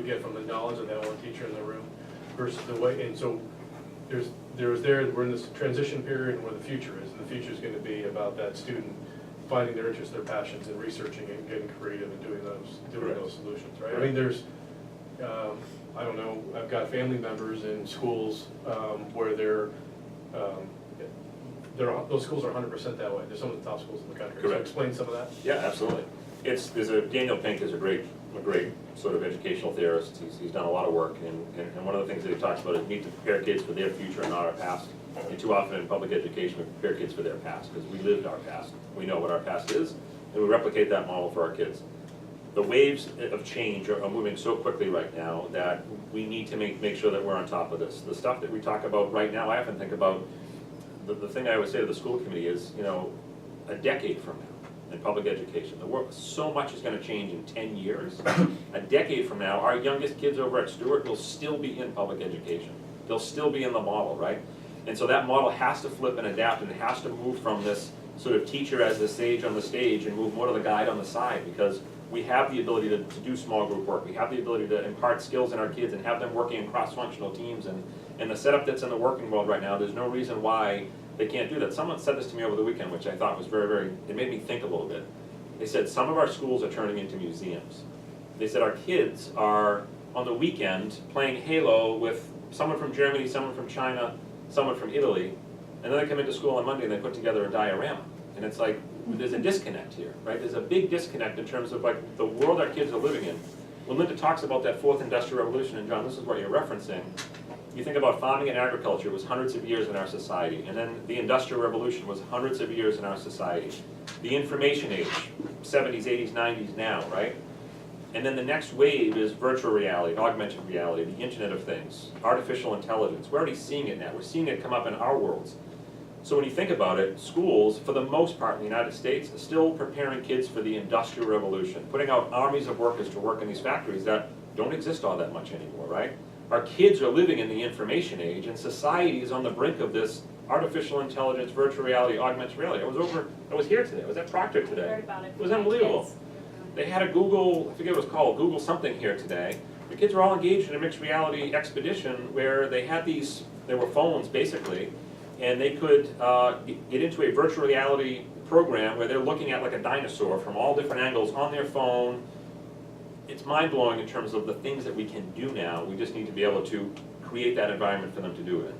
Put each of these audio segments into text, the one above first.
get from the knowledge of that one teacher in the room versus the way, and so we're in this transition period where the future is, and the future is going to be about that student finding their interests, their passions, and researching and getting creative and doing those solutions, right? I mean, there's, I don't know, I've got family members in schools where those schools are 100% that way. They're some of the top schools in the country. Correct. So explain some of that. Yeah, absolutely. Daniel Pink is a great sort of educational theorist. He's done a lot of work, and one of the things that he talks about is need to prepare kids for their future and not our past. And too often in public education, we prepare kids for their past because we lived our past. We know what our past is, and we replicate that model for our kids. The waves of change are moving so quickly right now that we need to make sure that we're on top of this. The stuff that we talk about right now, I often think about, the thing I always say to the school committee is, a decade from now in public education, so much is going to change in 10 years. A decade from now, our youngest kids over at Stewart will still be in public education. They'll still be in the model, right? And so that model has to flip and adapt, and it has to move from this sort of teacher as the sage on the stage and move more to the guide on the side, because we have the ability to do small group work. We have the ability to impart skills in our kids and have them working in cross-functional teams. And the setup that's in the working world right now, there's no reason why they can't do that. Someone said this to me over the weekend, which I thought was it made me think a little bit. They said some of our schools are turning into museums. They said our kids are, on the weekend, playing Halo with someone from Germany, someone from China, someone from Italy, and then they come into school on Monday and they put together a diorama. And it's like, there's a disconnect here, right? There's a big disconnect in terms of like the world our kids are living in. When Linda talks about that fourth industrial revolution, and John, this is what you're referencing, you think about farming and agriculture was hundreds of years in our society, and then the industrial revolution was hundreds of years in our society. The information age, 70s, 80s, 90s now, right? And then the next wave is virtual reality, augmented reality, the Internet of Things, artificial intelligence. We're already seeing it now. We're seeing it come up in our worlds. So when you think about it, schools, for the most part in the United States, are still preparing kids for the Industrial Revolution, putting out armies of workers to work in these factories that don't exist all that much anymore, right? Our kids are living in the information age, and society is on the brink of this artificial intelligence, virtual reality, augmented reality. I was here today. I was at Proctor today. I heard about it. It was unbelievable. They had a Google, I forget what it was called, Google something here today. The kids were all engaged in a mixed reality expedition where they had there were phones basically, and they could get into a virtual reality program where they're looking at like a dinosaur from all different angles on their phone. It's mind-blowing in terms of the things that we can do now. We just need to be able to create that environment for them to do it.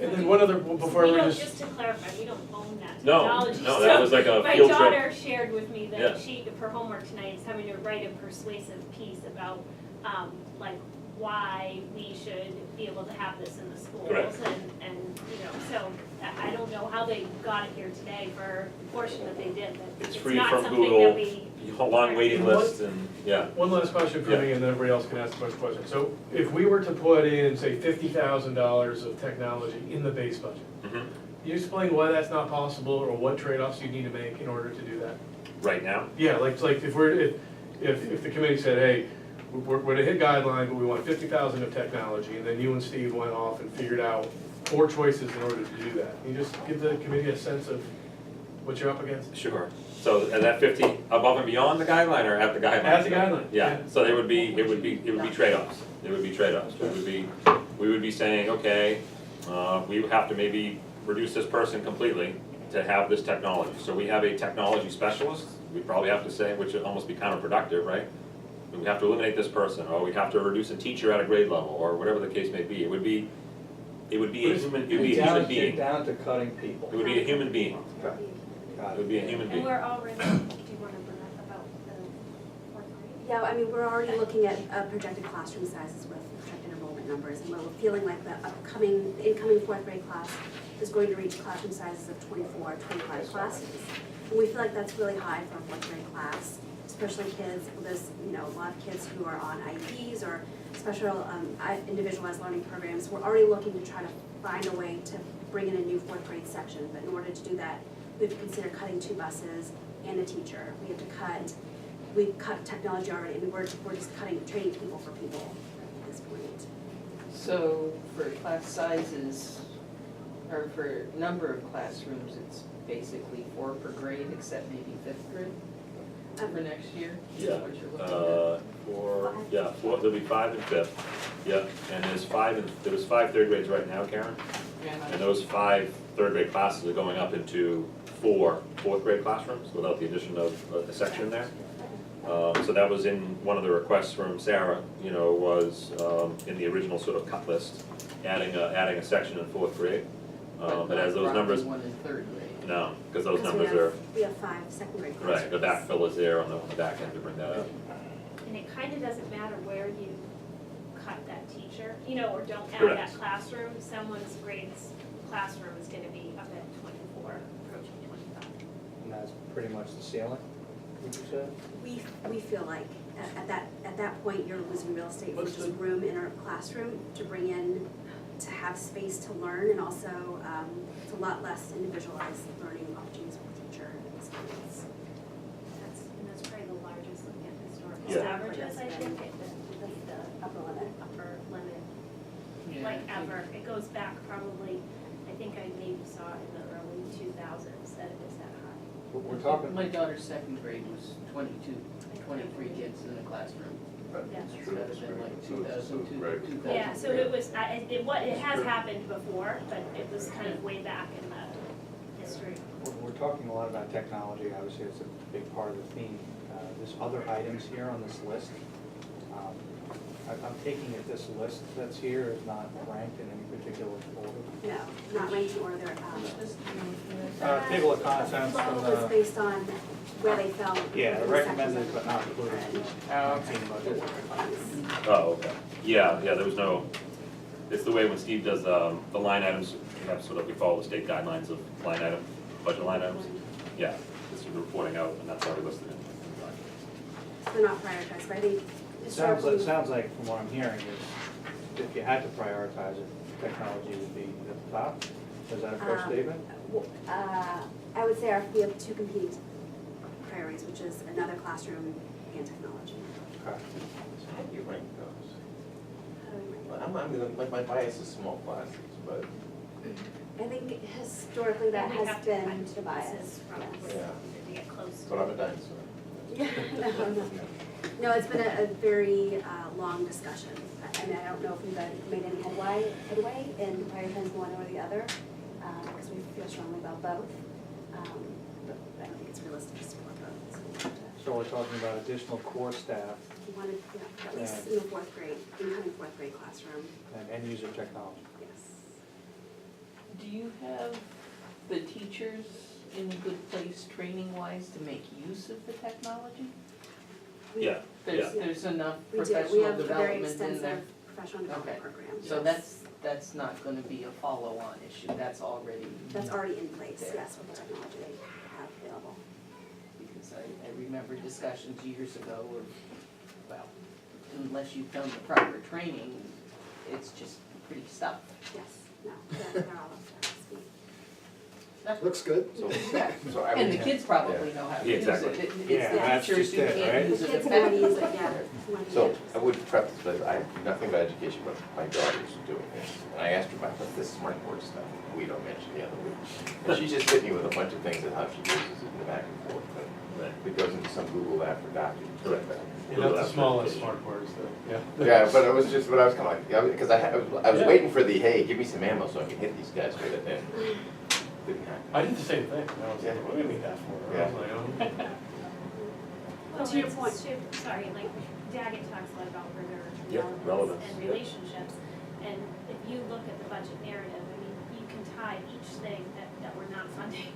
And then one other, before we just to clarify, we don't own that No, technology. no, that was like a My field trip. daughter shared with me that Yeah. she, for homework tonight, is having to write a persuasive piece about, like, why we should be able to have this in the schools. Correct. And, so I don't know how they got it here today for the portion that they did, but It's it's free not from something Google. that we. A long waiting list and, yeah. One last question for me, and then everybody else can ask a bunch of questions. So if we were to put in, say, $50,000 of technology in the base budget, Mhm. can you explain why that's not possible, or what trade-offs you need to make in order to do that? Right now? Yeah, like if the committee said, hey, we're gonna hit guideline, but we want 50,000 of technology, and then you and Steve went off and figured out 4 choices in order to do that. Can you just give the committee a sense of what you're up against? Sure. So, and that 50 above and beyond the guideline or at the guideline? At the guideline. Yeah, so it would be trade-offs. It would be trade-offs. We would be saying, okay, we would have to maybe reduce this person completely to have this technology. So we have a technology specialist, we'd probably have to say, which would almost be counterproductive, right? We have to eliminate this person, or we'd have to reduce a teacher at a grade level, or whatever the case may be. It would be a human being. Down to cutting people. It would be a human being. Got It would be a human And being. we're already, do you want to bring up about the fourth grade? Yeah, I mean, we're already looking at projected classroom sizes with projected enrollment numbers, and we're feeling like the incoming 4th grade class is going to reach classroom sizes of 24, 25 classes. And we feel like that's really high for a 4th grade class, especially kids, there's, a lot of kids who are on IEPs or special individualized learning programs. We're already looking to try to find a way to bring in a new 4th grade section, but in order to do that, we have to consider cutting 2 buses and a teacher. We've cut technology already. I mean, we're just training people for people at this point. So for class sizes, or for number of classrooms, it's basically 4 per grade, except maybe 5th grade? for next year? Is Yeah, that what you're looking at? there'll be 5 and 5th, yeah, and there was 5 third grades right now, Karen, and those 5 third grade classes are going up into 4 fourth grade classrooms without the addition of a section there. So that was in one of the requests from Sarah, was in the original sort of cut list, adding a section in 4th grade. But as those numbers, One in third grade. no, because those Because numbers are, we have 5 second grade classes. right, the backfill is there on the back end to bring that up. And it kind of doesn't matter where you cut that teacher, or don't add Correct. that classroom, someone's grades classroom is gonna be up at 24, approaching 25. And that's pretty much the ceiling, would you say? We feel like at that point, you're losing real estate for What's just the- room in our classroom to bring in, to have space to learn, and also it's a lot less individualized learning opportunities for the teacher and experience. That's probably the largest looking at historical Yeah. averages, I think, That's the upper limit. upper limit, Yeah, like I think- ever. It goes back probably, I think I maybe saw it in the early 2000s that it was that high. We're talking, My daughter's second grade was 23 kids in the classroom. Yeah. It's gotta have been like 2002, 2003. Yeah, so it was, it has happened before, but it was kind of way back in the history. we're talking a lot about technology, obviously it's a big part of the theme. There's other items here on this list. I'm taking it this list that's here is not ranked in any particular order. No, not ranked in order. Table of contents from Well, it was the, based on where they fell. yeah, in the recommended sections but not included. Team budget. Oh, okay. Yeah, there was no, it's the way when Steve does the line items, we have sort of, we follow the state guidelines of line item, budget line items. Yeah, this is reporting out, and that's how we listed it. They're not prioritized, but I think It sounds like from what I'm hearing is if you had to prioritize it, technology would be at the top. Is that a fair statement? I would say we have 2 competing priorities, which is another classroom and technology. Okay. How do you rank those? How do we rank? Well, I'm gonna, like, my bias is small classes, but, I think historically that We has have to been cut the bias. pieces from Yes. Yeah. to get close to. but I'm a dinosaur. Yeah, no, it's been a very long discussion. I mean, I don't know if we've made any headway in prioritizing one or the other, because we feel strongly about both. But I don't think it's realistic to support both. So we're talking about additional core staff We wanted, at least in the 4th grade, incoming 4th grade classroom, and end user technology. yes. Do you have the teachers in a good place training-wise to make use of the technology? Yeah, There's enough We do, we professional have a very development in there? extensive professional development Okay. program. So yes. that's not gonna be a follow-on issue, that's already. That's already in place, there. yes, with the technology they have available. Because I remember discussions years ago of, well, unless you've done the proper training, it's just pretty stuff. Yes, no, they're all up to speed. Looks good. So I And would, the kids probably know how to Yeah, use it. exactly. It's Yeah, the that's teachers just who it, can't right? use The it kids know how to use it, effectively. yeah. Want to so use it. I would preface this, I do nothing about education, but my daughter's doing this. And I asked her about this smart board stuff we don't mention the other week. And she just hit me with a bunch of things of how she uses it in the back and forth. Right. But it goes into some Google app for documents. Correct. Yeah, that's the smallest smart boards, yeah. Yeah, but it was just, but I was kinda like, yeah, because I was Yeah. waiting for the, hey, give me some ammo so I can hit these guys with it, and didn't happen. I did the same thing. I was like, what do we need that for? I was like, oh. Well, To your it's point. sorry, like Daggett talks a lot about rigor, Yep, relevance, and yep. relationships. And if you look at the budget narrative, I mean, you can tie each thing that we're not funding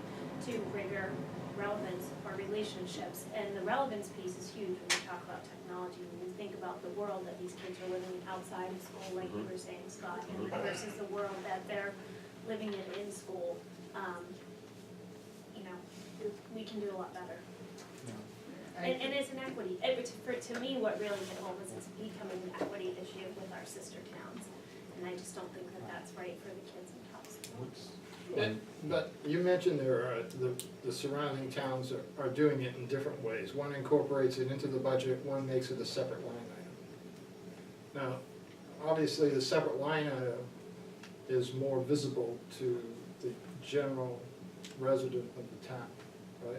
to rigor, relevance, or relationships. And the relevance piece is huge when we talk about technology, when we think about the world that these kids are living outside of school, like you were saying, Scott, and versus the world that they're living in school. We can do a lot better. And it's an equity, to me, what really hit home is it's becoming an equity issue with our sister towns. And I just don't think that that's right for the kids in Topsfield. But you mentioned there are, the surrounding towns are doing it in different ways. One incorporates it into the budget, one makes it a separate line item. Now, obviously, the separate line item is more visible to the general resident of the town, right?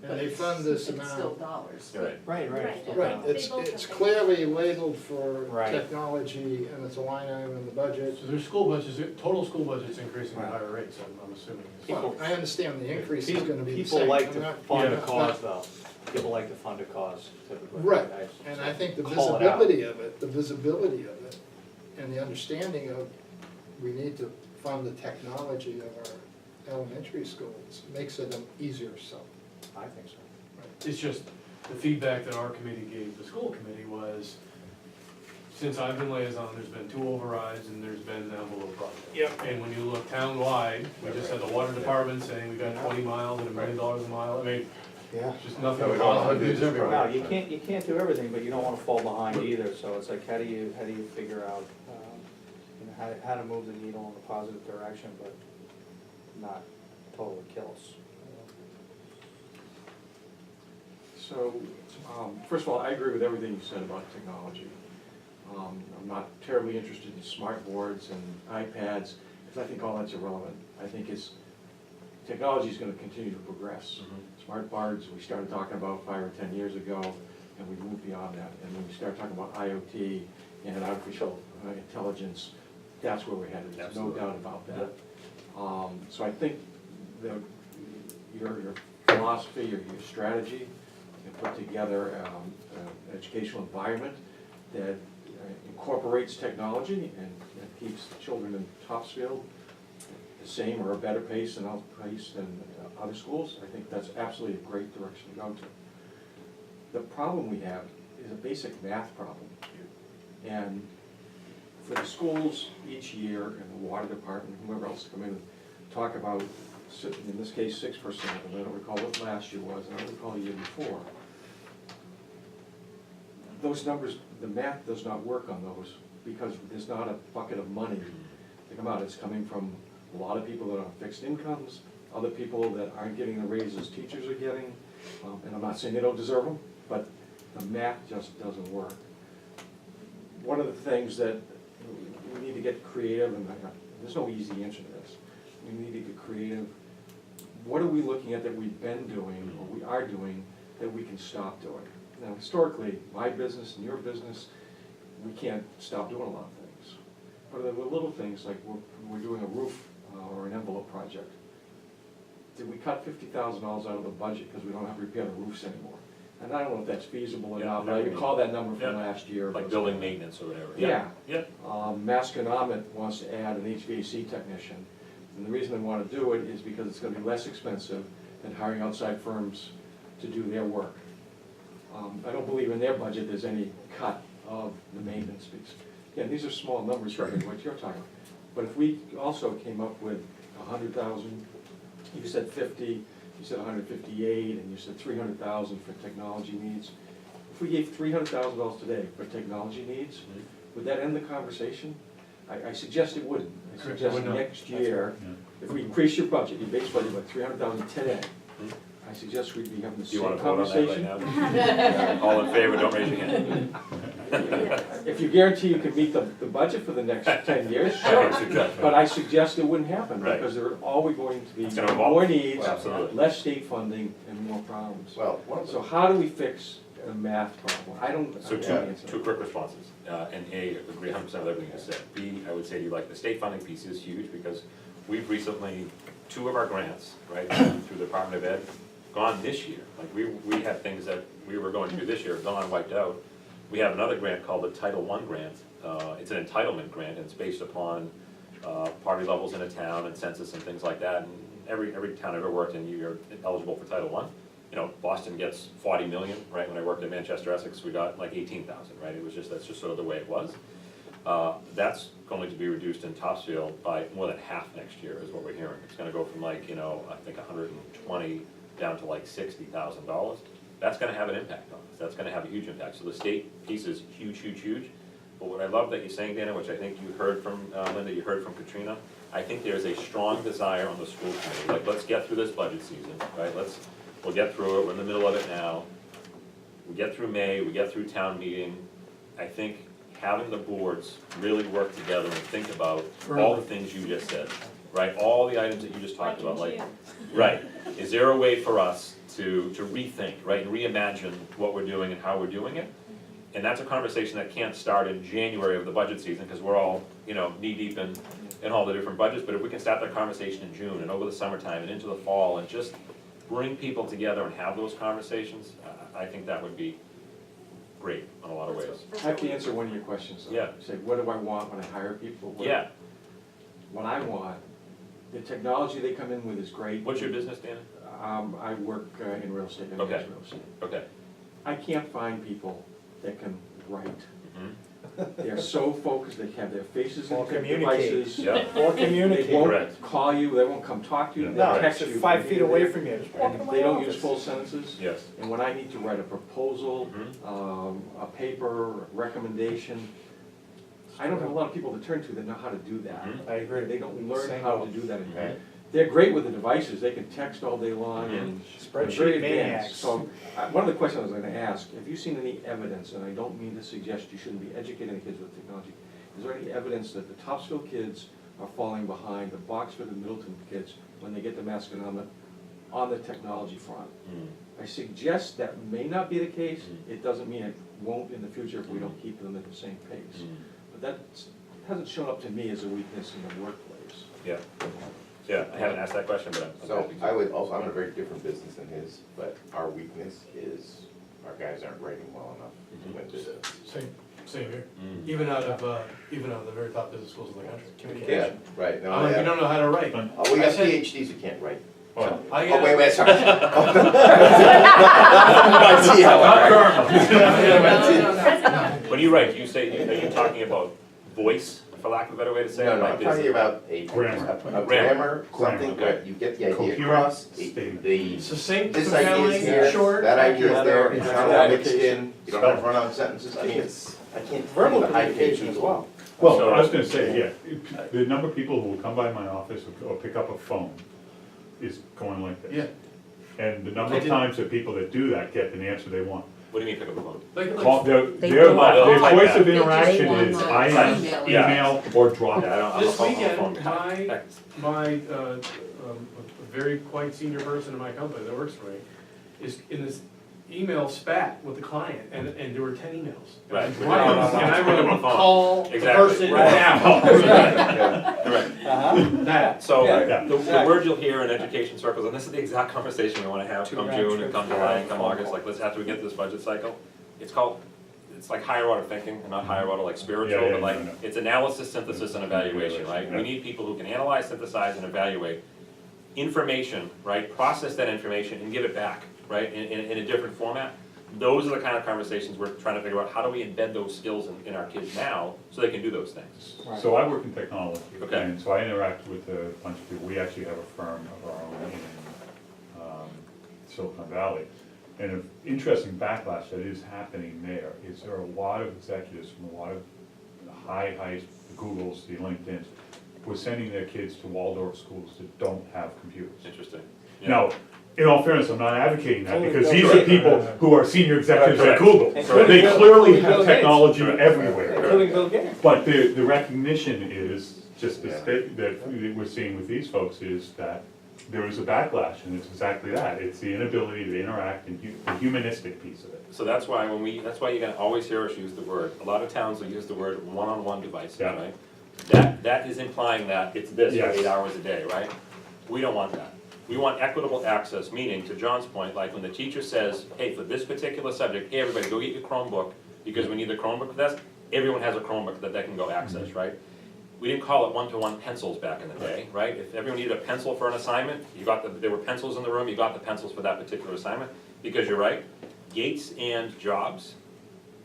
And they fund this It's still amount. dollars. You're right. Right, Right. right. Right, They it's both it's have clearly labeled for Right. technology and it's a line item in the budget. So their school budgets, total school budget's increasing at Right. higher rates, I'm assuming. Well, I understand the increase is gonna be the People same. like I'm to not- fund a Yeah. cause though. People like to fund a cause typically. Right, and I think the Call it out. visibility of it, and the understanding of, we need to fund the technology of our elementary schools makes it an easier sell. I think so. It's just, the feedback that our committee gave the school committee was, since I've been liaison, there's been 2 overrides and there's been an envelope project. Yep. And when you look town-wide, we just had the water department saying we got 20 miles and $1 million a mile, I mean, Yeah. just nothing No, we but don't wanna positive do news this everywhere. No, you can't do everything, but you don't wanna fall behind either, so it's like, how do you figure out, how to move the needle in a positive direction, but not totally kill us. So, first of all, I agree with everything you said about technology. I'm not terribly interested in smart boards and iPads, because I think all that's irrelevant. I think technology is gonna continue to progress. Smart boards, we started talking about 5 or 10 years ago, and we moved beyond that. And when we start talking about IoT and artificial intelligence, that's where we're headed, there's no Absolutely. doubt about that. So I think your philosophy, your strategy, you put together an educational environment that incorporates technology and that keeps children in Topsfield the same or a better pace than other schools. I think that's absolutely a great direction to go to. The problem we have is a basic math problem. And for the schools each year, and the water department, whoever else come in and talk about, in this case, 6%, and I don't recall what last year was, and I don't recall the year before. Those numbers, the math does not work on those, because there's not a bucket of money to come out. It's coming from a lot of people that are on fixed incomes, other people that aren't getting the raises teachers are getting, and I'm not saying they don't deserve them, but the math just doesn't work. One of the things that we need to get creative, and there's no easy answer to this, we need to get creative. What are we looking at that we've been doing, or we are doing, that we can stop doing? Now, historically, my business and your business, we can't stop doing a lot of things. But there were little things, like we're doing a roof or an envelope project. Did we cut $50,000 out of the budget because we don't have to repair the roofs anymore? And I don't know if that's feasible or Yeah, not, but I recall that number from Yeah. last year. Like building maintenance or whatever. Yeah. Yeah. Masconomet wants to add an HVAC technician. And the reason they want to do it is because it's going to be less expensive than hiring outside firms to do their work. I don't believe in their budget there's any cut of the maintenance piece. Again, these are small numbers for what you're talking about. But if we also came up with 100,000, you said 50, you said 158, and you said 300,000 for technology needs. If we gave $300,000 today for technology needs, would that end the conversation? I suggest it wouldn't. I Correct, it suggest would not. next year, if we increase your budget, your base budget by 300,000 today, I suggest we'd be having the Do you same wanna vote on that right conversation. now? All in favor, don't raise your hand. If you guarantee you can meet the budget for the next 10 years, Sure, sure. exactly. But I suggest it wouldn't happen, Right. because there are always going to be It's gonna evolve. more needs, Absolutely. less state funding, and more problems. Well, one of So the, how do we fix the math problem? I don't. So I two, can't answer two that. quick responses. And A, agree 100% with everything you said. B, I would say you like the state funding piece is huge because we've recently, 2 of our grants, right, through the Department of Ed, gone this year. Like we had things that we were going through this year, gone, wiped out. We have another grant called the Title I grant. It's an entitlement grant and it's based upon poverty levels in a town and census and things like that. And every town I've ever worked in, you're eligible for Title I. You know, Boston gets 40 million, right? When I worked in Manchester, Essex, we got like 18,000, right? It was just, that's just sort of the way it was. That's going to be reduced in Topsfield by more than half next year is what we're hearing. It's gonna go from like, you know, I think 120 down to like $60,000. That's gonna have an impact on us. That's gonna have a huge impact. So the state piece is huge, huge, huge. But what I love that you're saying, Dana, which I think you heard from Linda, you heard from Katrina, I think there's a strong desire on the school committee, like, let's get through this budget season, right? We'll get through it, we're in the middle of it now. We get through May, we get through town meeting. I think having the boards really work together and think about all the things you just said, right? All the items that you just talked about, like, right. Is there a way for us to rethink, right, and reimagine what we're doing and how we're doing it. And that's a conversation that can't start in January of the budget season, because we're all, knee-deep in all the different budgets, but if we can start that conversation in June and over the summertime and into the fall, and just bring people together and have those conversations, I think that would be great in a lot of ways. That's I have what to we- answer one of your questions, though. Yeah. Say, what do I want when I hire people? Yeah, What I want, the technology they come in with is great. what's your business, Dana? I work in real estate, I Okay. manage real estate. Okay. I can't find people that can write. Mhm. They're so focused, they have their faces Or in their communicate. devices. Yeah. Or They communicate. won't Correct. call you, they won't come talk to you, Yeah. they'll No, it's text just you. 5 feet away from you, just walk And in my they don't use office. full sentences. Yes. And when I need to write a proposal, Mhm. a paper, a recommendation, I don't have a lot of people to turn to that know how to do that. Mhm. I agree. They don't learn Same how to old. do that anymore. Right. They're great with the devices, they can text all day long and they're very Spreadsheet advanced. maniacs. So, one of the questions I was gonna ask, have you seen any evidence, and I don't mean to suggest you shouldn't be educating the kids with technology, is there any evidence that the Topsfield kids are falling behind the Boxford and Middleton kids when they get to Masconomet on the technology front? Mm. I suggest that may not be the case, Mm. it doesn't mean it won't in the future if we don't keep them at the same pace. Mm. But that hasn't shown up to me as a weakness in the workplace. Yeah, yeah, I haven't asked that question, but I'm So happy to. I would also, I'm in a very different business than his, but our weakness is our guys aren't writing well enough to win business. Same here. Mm. Even out of the very top business schools in the country. Yeah, Communication. right, no, I'm like, we yeah. don't know how to write. Oh, we I got said- PhDs who can't write. I Oh, wait, sorry. When you write, are you talking about voice, for lack of a better way to say it? No, no, like I'm this? talking about a Grammar. grammar, something okay. where you get the idea Coherent across, statement. the, Succinct, this idea is compelling, here, short. that idea is accurate. there, it's not all Grammatical. mixed in, you don't have run-on sentences, I mean, it's, I can't. Verbal the high communication pages as well. Well, So- I was gonna say, yeah, the number of people who will come by my office or pick up a phone is going like this. Yeah. And the number I of did- times that people that do that get the answer they want. What do you mean pick up the phone? Call- Their They their don't type choice of that. interaction They is just IM, want Yeah. email, or drop. Yeah, I don't, I'm a This phone weekend, guy. my a very quite senior person in my company that works for me is in this email spat with the client, and there were 10 emails. Right. And I wrote, Phone. call the Exactly. person Right. now. Yeah, correct. Uh-huh. That. So, Yeah. the word you'll hear in education circles, and this is the exact conversation we wanna have Two come round June and trips come for July a and come phone August, call. like, let's, after we get this budget cycle, it's like higher order thinking, and not higher order like spiritual, Yeah, but like, no. it's analysis, synthesis, and evaluation, right? We Yeah. need people who can analyze, synthesize, and evaluate information, right? Process that information and give it back, right, in a different format. Those are the kind of conversations we're trying to figure out, how do we embed those skills in our kids now, so they can do those things? So I work in technology, Okay. and so I interact with a bunch of people. We actually have a firm of our own in Silicon Valley. And an interesting backlash that is happening there is there are a lot of executives from a lot of high, the Googles, the LinkedIns, who are sending their kids to Waldorf schools that don't have computers. Interesting. Yeah. Now, in all fairness, I'm not advocating that, Totally because Bill these are Gates. people who are senior executives at Correct. Google. Including They Bill- clearly including Bill have Gates. technology Correct. everywhere. Including Bill Gates. But the recognition is, just Yeah. that we're seeing with these folks, is that there is a backlash, and it's exactly that. It's the inability to interact and the humanistic piece of it. So that's why that's why you're gonna always hear us use the word, a lot of towns will use the word one-on-one devices, Yeah. right? That is implying that it's this for Yes. 8 hours a day, right? We don't want that. We want equitable access, meaning, to John's point, like when the teacher says, hey, for this particular subject, hey, everybody, go get your Chromebook, because we need the Chromebook for this, everyone has a Chromebook that they can go access, right? We didn't call it one-to-one pencils back in the day, right? If everyone needed a pencil for an assignment, there were pencils in the room, you got the pencils for that particular assignment. Because you're right, Gates and Jobs,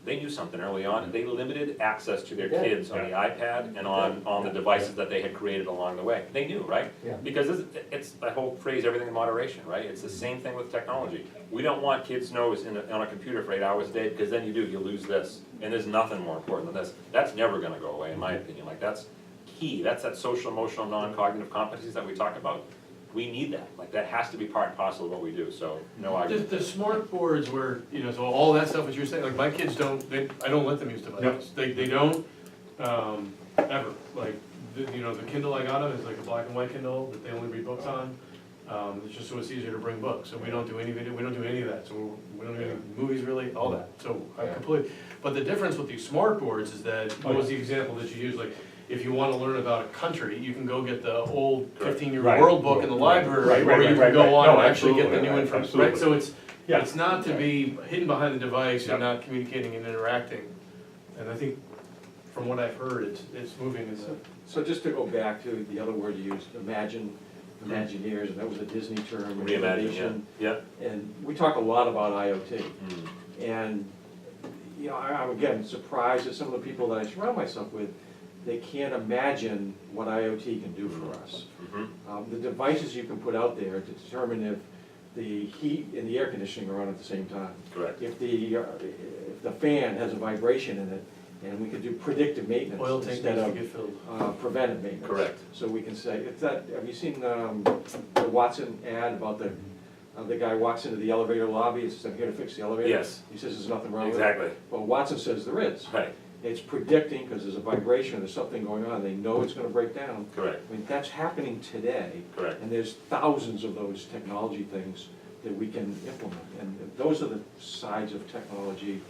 they knew something early on, and they limited access to their kids on the iPad and on the devices that they had created along the way. They knew, right? Yeah. Because it's the whole phrase, everything in moderation, right? It's the same thing with technology. We don't want kids' nose on a computer for 8 hours a day, because then you lose this. And there's nothing more important than this. That's never gonna go away, in my opinion. Like, that's key. That's that social, emotional, non-cognitive competencies that we talk about. We need that. Like, that has to be part and parcel of what we do, so no argument. The smart boards were, so all that stuff, as you're saying, like, my kids don't, I don't let them use devices. They don't, ever. Like, the Kindle I got them is like a black and white Kindle that they only read books on. It's just so it's easier to bring books, so we don't do any video, we don't do any of that, so we don't do any movies really, all that, so I Yeah. completely. But the difference with these smart boards is that, what was the example that you used, like, if you wanna learn about a country, you can go get the old Correct. 15-year Right. world book in the Right. library, Right, or right, you can right, go right. on No, and actually get the absolutely, new right, information, right, absolutely. so Yeah. it's not to be hidden behind the device and Yep. not communicating and interacting. And I think, from what I've heard, it's moving in the. So just to go back to the other word you used, Imagineers, and that was a Disney term. Reimagine, yeah, innovation. yeah. And we talk a lot about IoT. Mm. And, you know, I'm again surprised that some of the people that I surround myself with, they can't imagine what IoT can do for us. Mhm. The devices you can put out there to determine if the heat and the air conditioning are on at the same time. Correct. If the fan has a vibration in it, and we could do predictive maintenance Oil tank instead needs of to get filled. preventive maintenance. Correct. So we can say, it's that, have you seen the Watson ad about the guy walks into the elevator lobby and says, I'm here to fix the elevator? Yes. He says there's nothing wrong with it. Exactly, Well, Watson says there is. right, It's predicting, because there's a vibration, there's something going on, they know it's gonna break down. correct, I mean, that's happening today. correct. And there's thousands of those technology things that we can implement. And those are the sides of technology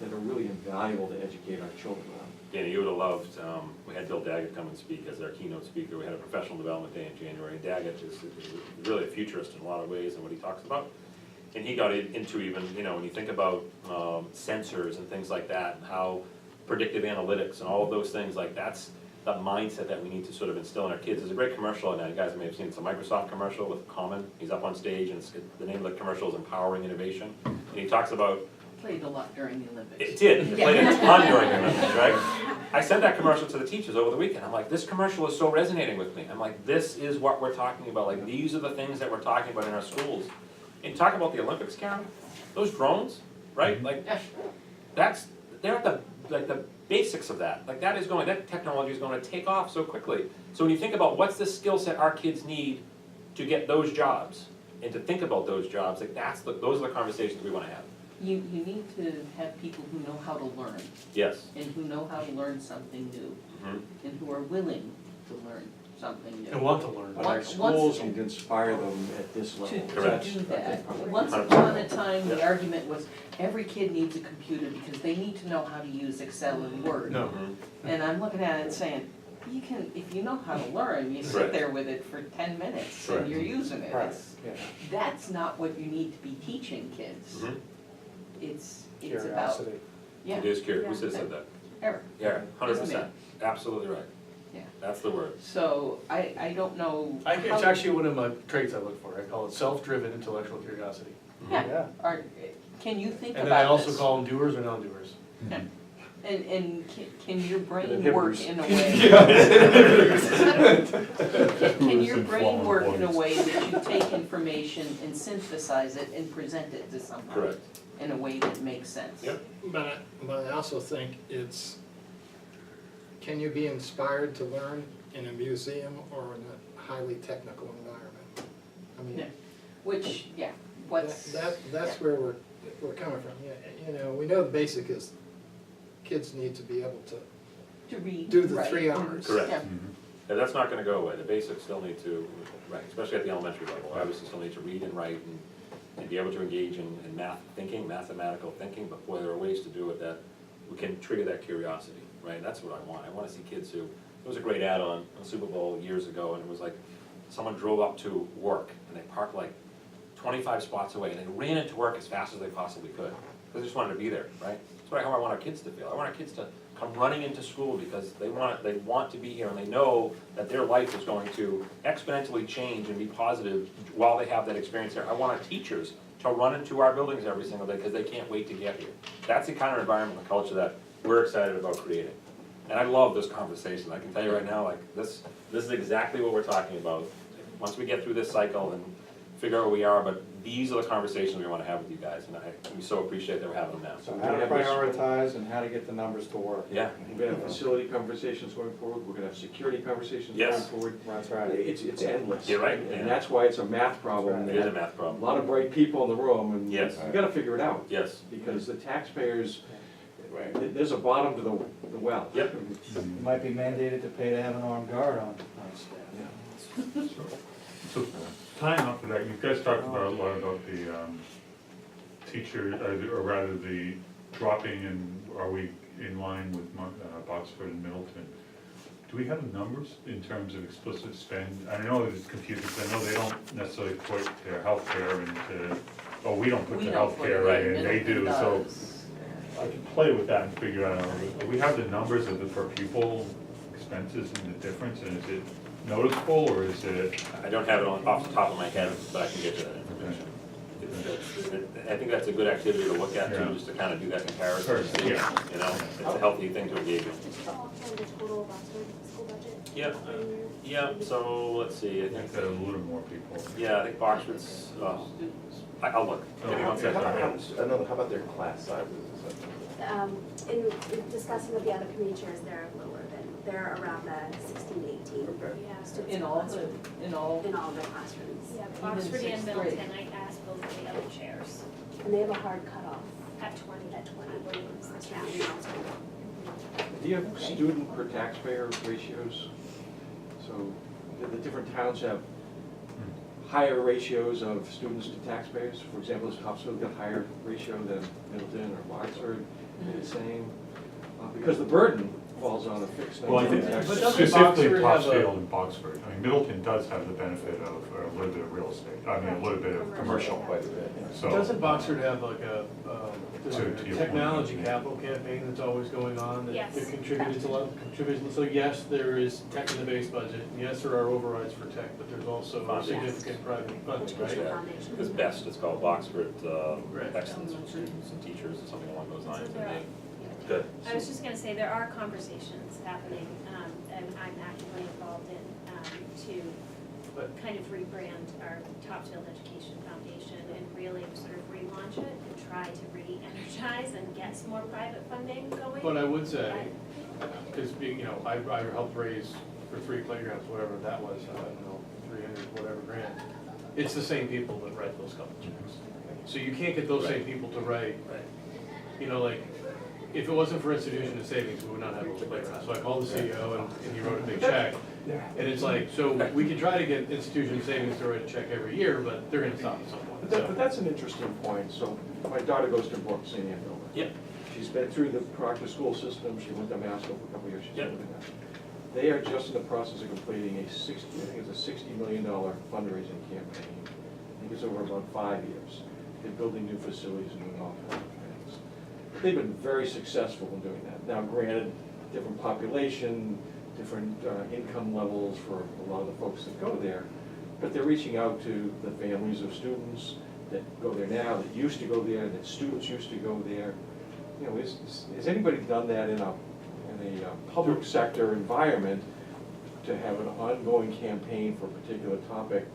that are really invaluable to educate our children on. Danny, you would have loved, we had Bill Daggett come and speak as our keynote speaker. We had a professional development day in January. Daggett is really a futurist in a lot of ways in what he talks about. And he got into even, you know, when you think about sensors and things like that, and how predictive analytics and all of those things, like that's the mindset that we need to sort of instill in our kids. There's a great commercial, and you guys may have seen, it's a Microsoft commercial with Common. He's up on stage, and the name of the commercial is Empowering Innovation. And he talks about, Played a lot during the Olympics. it did, it played a ton during the Olympics, right? I sent that commercial to the teachers over the weekend. I'm like, this commercial is so resonating with me. I'm like, this is what we're talking about. Like, these are the things that we're talking about in our schools. And talk about the Olympics, Karen, those drones, right? Like, they're at the basics of that. Like, that technology is gonna take off so quickly. So when you think about what's the skill set our kids need to get those jobs, and to think about those jobs, like those are the conversations we wanna have. You need to have people who know how to learn, Yes. and who know how to learn something new, Mhm. and who are willing to learn something new. And want to learn. But our Once- schools need to inspire them at this level. To Correct. do That's, I that. think, probably- Once 100%. upon a time, the Yeah. argument was, every kid needs a computer because they need to know how to use Excel and Word. No. Mhm. And I'm looking at it and saying, you can, if you know how to learn, you sit Correct. there with it for 10 minutes Correct. and you're using it. Right, It's- yeah. That's not what you need to be teaching kids. Mhm. It's about, Curiosity. yeah, It is curious, who said that? Eric. Yeah, 100%, Isn't it? absolutely right. Yeah. That's the word. So I don't know. It's how- actually one of my traits I look for. I call it self-driven intellectual curiosity. Yeah, Yeah. can you think And then I about also this? call them doers or non-doers. And can your brain Inhibitors. work in a way? Can your brain work in a way that you take information and synthesize it and present it to someone? Correct. In a way that makes sense? Yep. But I also think can you be inspired to learn in a museum or in a highly technical environment? I mean, Yeah. Which, yeah, what's. that's where we're coming from. Yeah, you know, we know the basic is kids need to be able to To read, do the write, 3 and- hours. Correct. Yeah. And that's not gonna go away, the basics still need to, right, especially at the elementary level, obviously still need to read and write and be able to engage in math thinking, mathematical thinking, but boy, there are ways to do it that we can trigger that curiosity, right? And that's what I wanna see kids who, there was a great ad on Super Bowl years ago, and it was like, someone drove up to work, and they parked like 25 spots away, and they ran into work as fast as they possibly could, because they just wanted to be there, right? That's how I want our kids to feel. I want our kids to come running into school because they want to be here, and they know that their life is going to exponentially change and be positive while they have that experience there. I want our teachers to run into our buildings every single day because they can't wait to get here. That's the kind of environment and culture that we're excited about creating. And I love this conversation. I can tell you right now, like, this is exactly what we're talking about. Once we get through this cycle and figure out where we are, but these are the conversations we want to have with you guys, and we so appreciate that we're having them now. So how to prioritize and how to get the numbers to work. Yeah. We're gonna have facility conversations going forward, we're gonna have security conversations going Yes. forward. That's right. It's endless. You're right, And yeah. that's why it's a math problem. It is a that math A problem. lot of bright people in the room, and Yes. you gotta figure it out. Yes. Because the taxpayers, there's a bottom to the well. Yep. You might be mandated to pay to have an armed guard on staff. So tying off of that, you guys talked about a lot about the teacher, or rather the dropping, and are we in line with Boxford and Middleton? Do we have numbers in terms of explicit spend? I know it's confusing, because I know they don't necessarily put their healthcare into, oh, we don't put We the don't put it healthcare in, in, they do, so does. I can play with that and figure out, do we have the numbers of the per pupil expenses and the difference, and is it noticeable, or is it? I don't have it off the top of my head, but I can get you that information. I think that's a good activity to look at too, Yeah. just to kind of do that comparison, and see, Yeah. you know, it's a healthy thing to engage in. Just the offhand, the total of Oxford school budget? Yep, yep, so let's see, I I think, think that a little more people. yeah, I think Boxford's, I'll look. Give me one second. How about their class sizes? In discussing with the other committee chairs, they're lower than, they're around the 16 to 18 Yeah. students In per all classroom. in all, In all of their classrooms. Yeah, Even Oxford and sixth Middleton, grade. I asked both of the other chairs And they have a hard cutoff at 20. at 20. That's rounding out. Do you have student per taxpayer ratios? So the different towns have higher ratios of students to taxpayers. For example, has Topsfield got higher ratio than Middleton or Boxford? The same? Because the burden falls on a fixed number Well, I of think taxpayers. But doesn't specifically in Boxford have a- Topsfield and Boxford, I mean, Middleton does have the benefit of a little bit of real estate, I mean, a little bit of commercial, Quite a bit, yeah. so. Doesn't Boxford have like there's To a your point, technology yeah. capital campaign that's always going on? That Yes. contributes a lot, so yes, there is tech in the base budget, yes, there are overrides for tech, but there's also Funding. significant private funding, Education right? Foundation. Because BEST, it's called Boxford Right. Excellence for Students and Teachers, or something along those lines. So there are- Good. I was just gonna say, there are conversations happening, and I'm actively involved in, to But- kind of rebrand our Topsfield Education Foundation and really sort of relaunch it and try to re-energize and get some more private funding going. But I would say, because I helped raise for 3 playgrounds, whatever that was, I don't know, 300, whatever grand. It's the same people that write those couple checks. So you can't get those same people to write, like, if it wasn't for institution of savings, we would not have those playgrounds. So I called the CEO and he wrote a big check. And it's like, so we can try to get institution of savings to write a check every year, but they're gonna stop at some point. But that's an interesting point. So my daughter goes to St. Anne Building. Yep. She's been through the Proctor school system, she went to Masco for a couple of years, she's Yep. doing that. They are just in the process of completing I think it's a $60 million fundraising campaign. I think it's over about 5 years. They're building new facilities and doing all kinds of things. They've been very successful in doing that. Now granted, different population, different income levels for a lot of the folks that go there, but they're reaching out to the families of students that go there now, that used to go there, that students used to go there. Has anybody done that in a public sector environment to have an ongoing campaign for a particular topic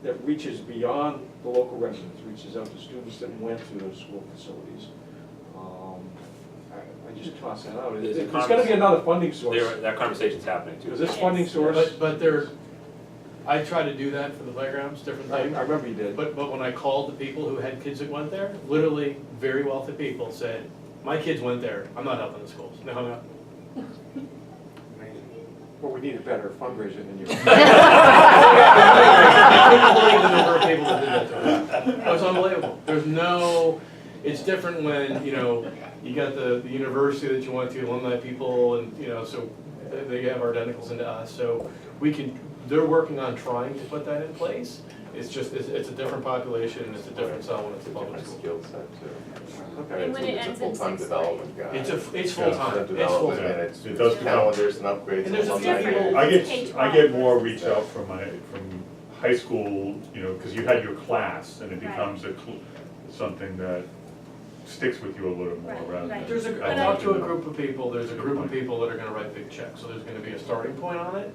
that reaches beyond the local residents, reaches out to students that went through those school facilities? I just toss that out. There's gotta be another funding source. That conversation's happening too. Is this funding source? But I try to do that for the playgrounds, different I things. remember you did. But when I called the people who had kids that went there, literally very wealthy people said, my kids went there, I'm not helping the schools. They hung up. Well, we need a better fundraiser than you. I couldn't believe the number of people that did that to us. It was unbelievable. It's different when, you got the university that you went to, alumni people, and, so they have our identicals into us. So they're working on trying to put that in place. It's just, it's a different population, and it's a different sell when it's a public Different school. skill set too. Okay. And when it It's a ends in full-time 6th development guy. It's full-time, it's Development, full-time. and it's It does calendars and upgrades. And there's a alumni few people- days. I get more reach out from high school, because you had your class, and it Right. becomes something that sticks with you a little more Right, rather right. than. I talked to a group of people, there's a group of people that are gonna write big checks, so there's gonna be a starting point on it,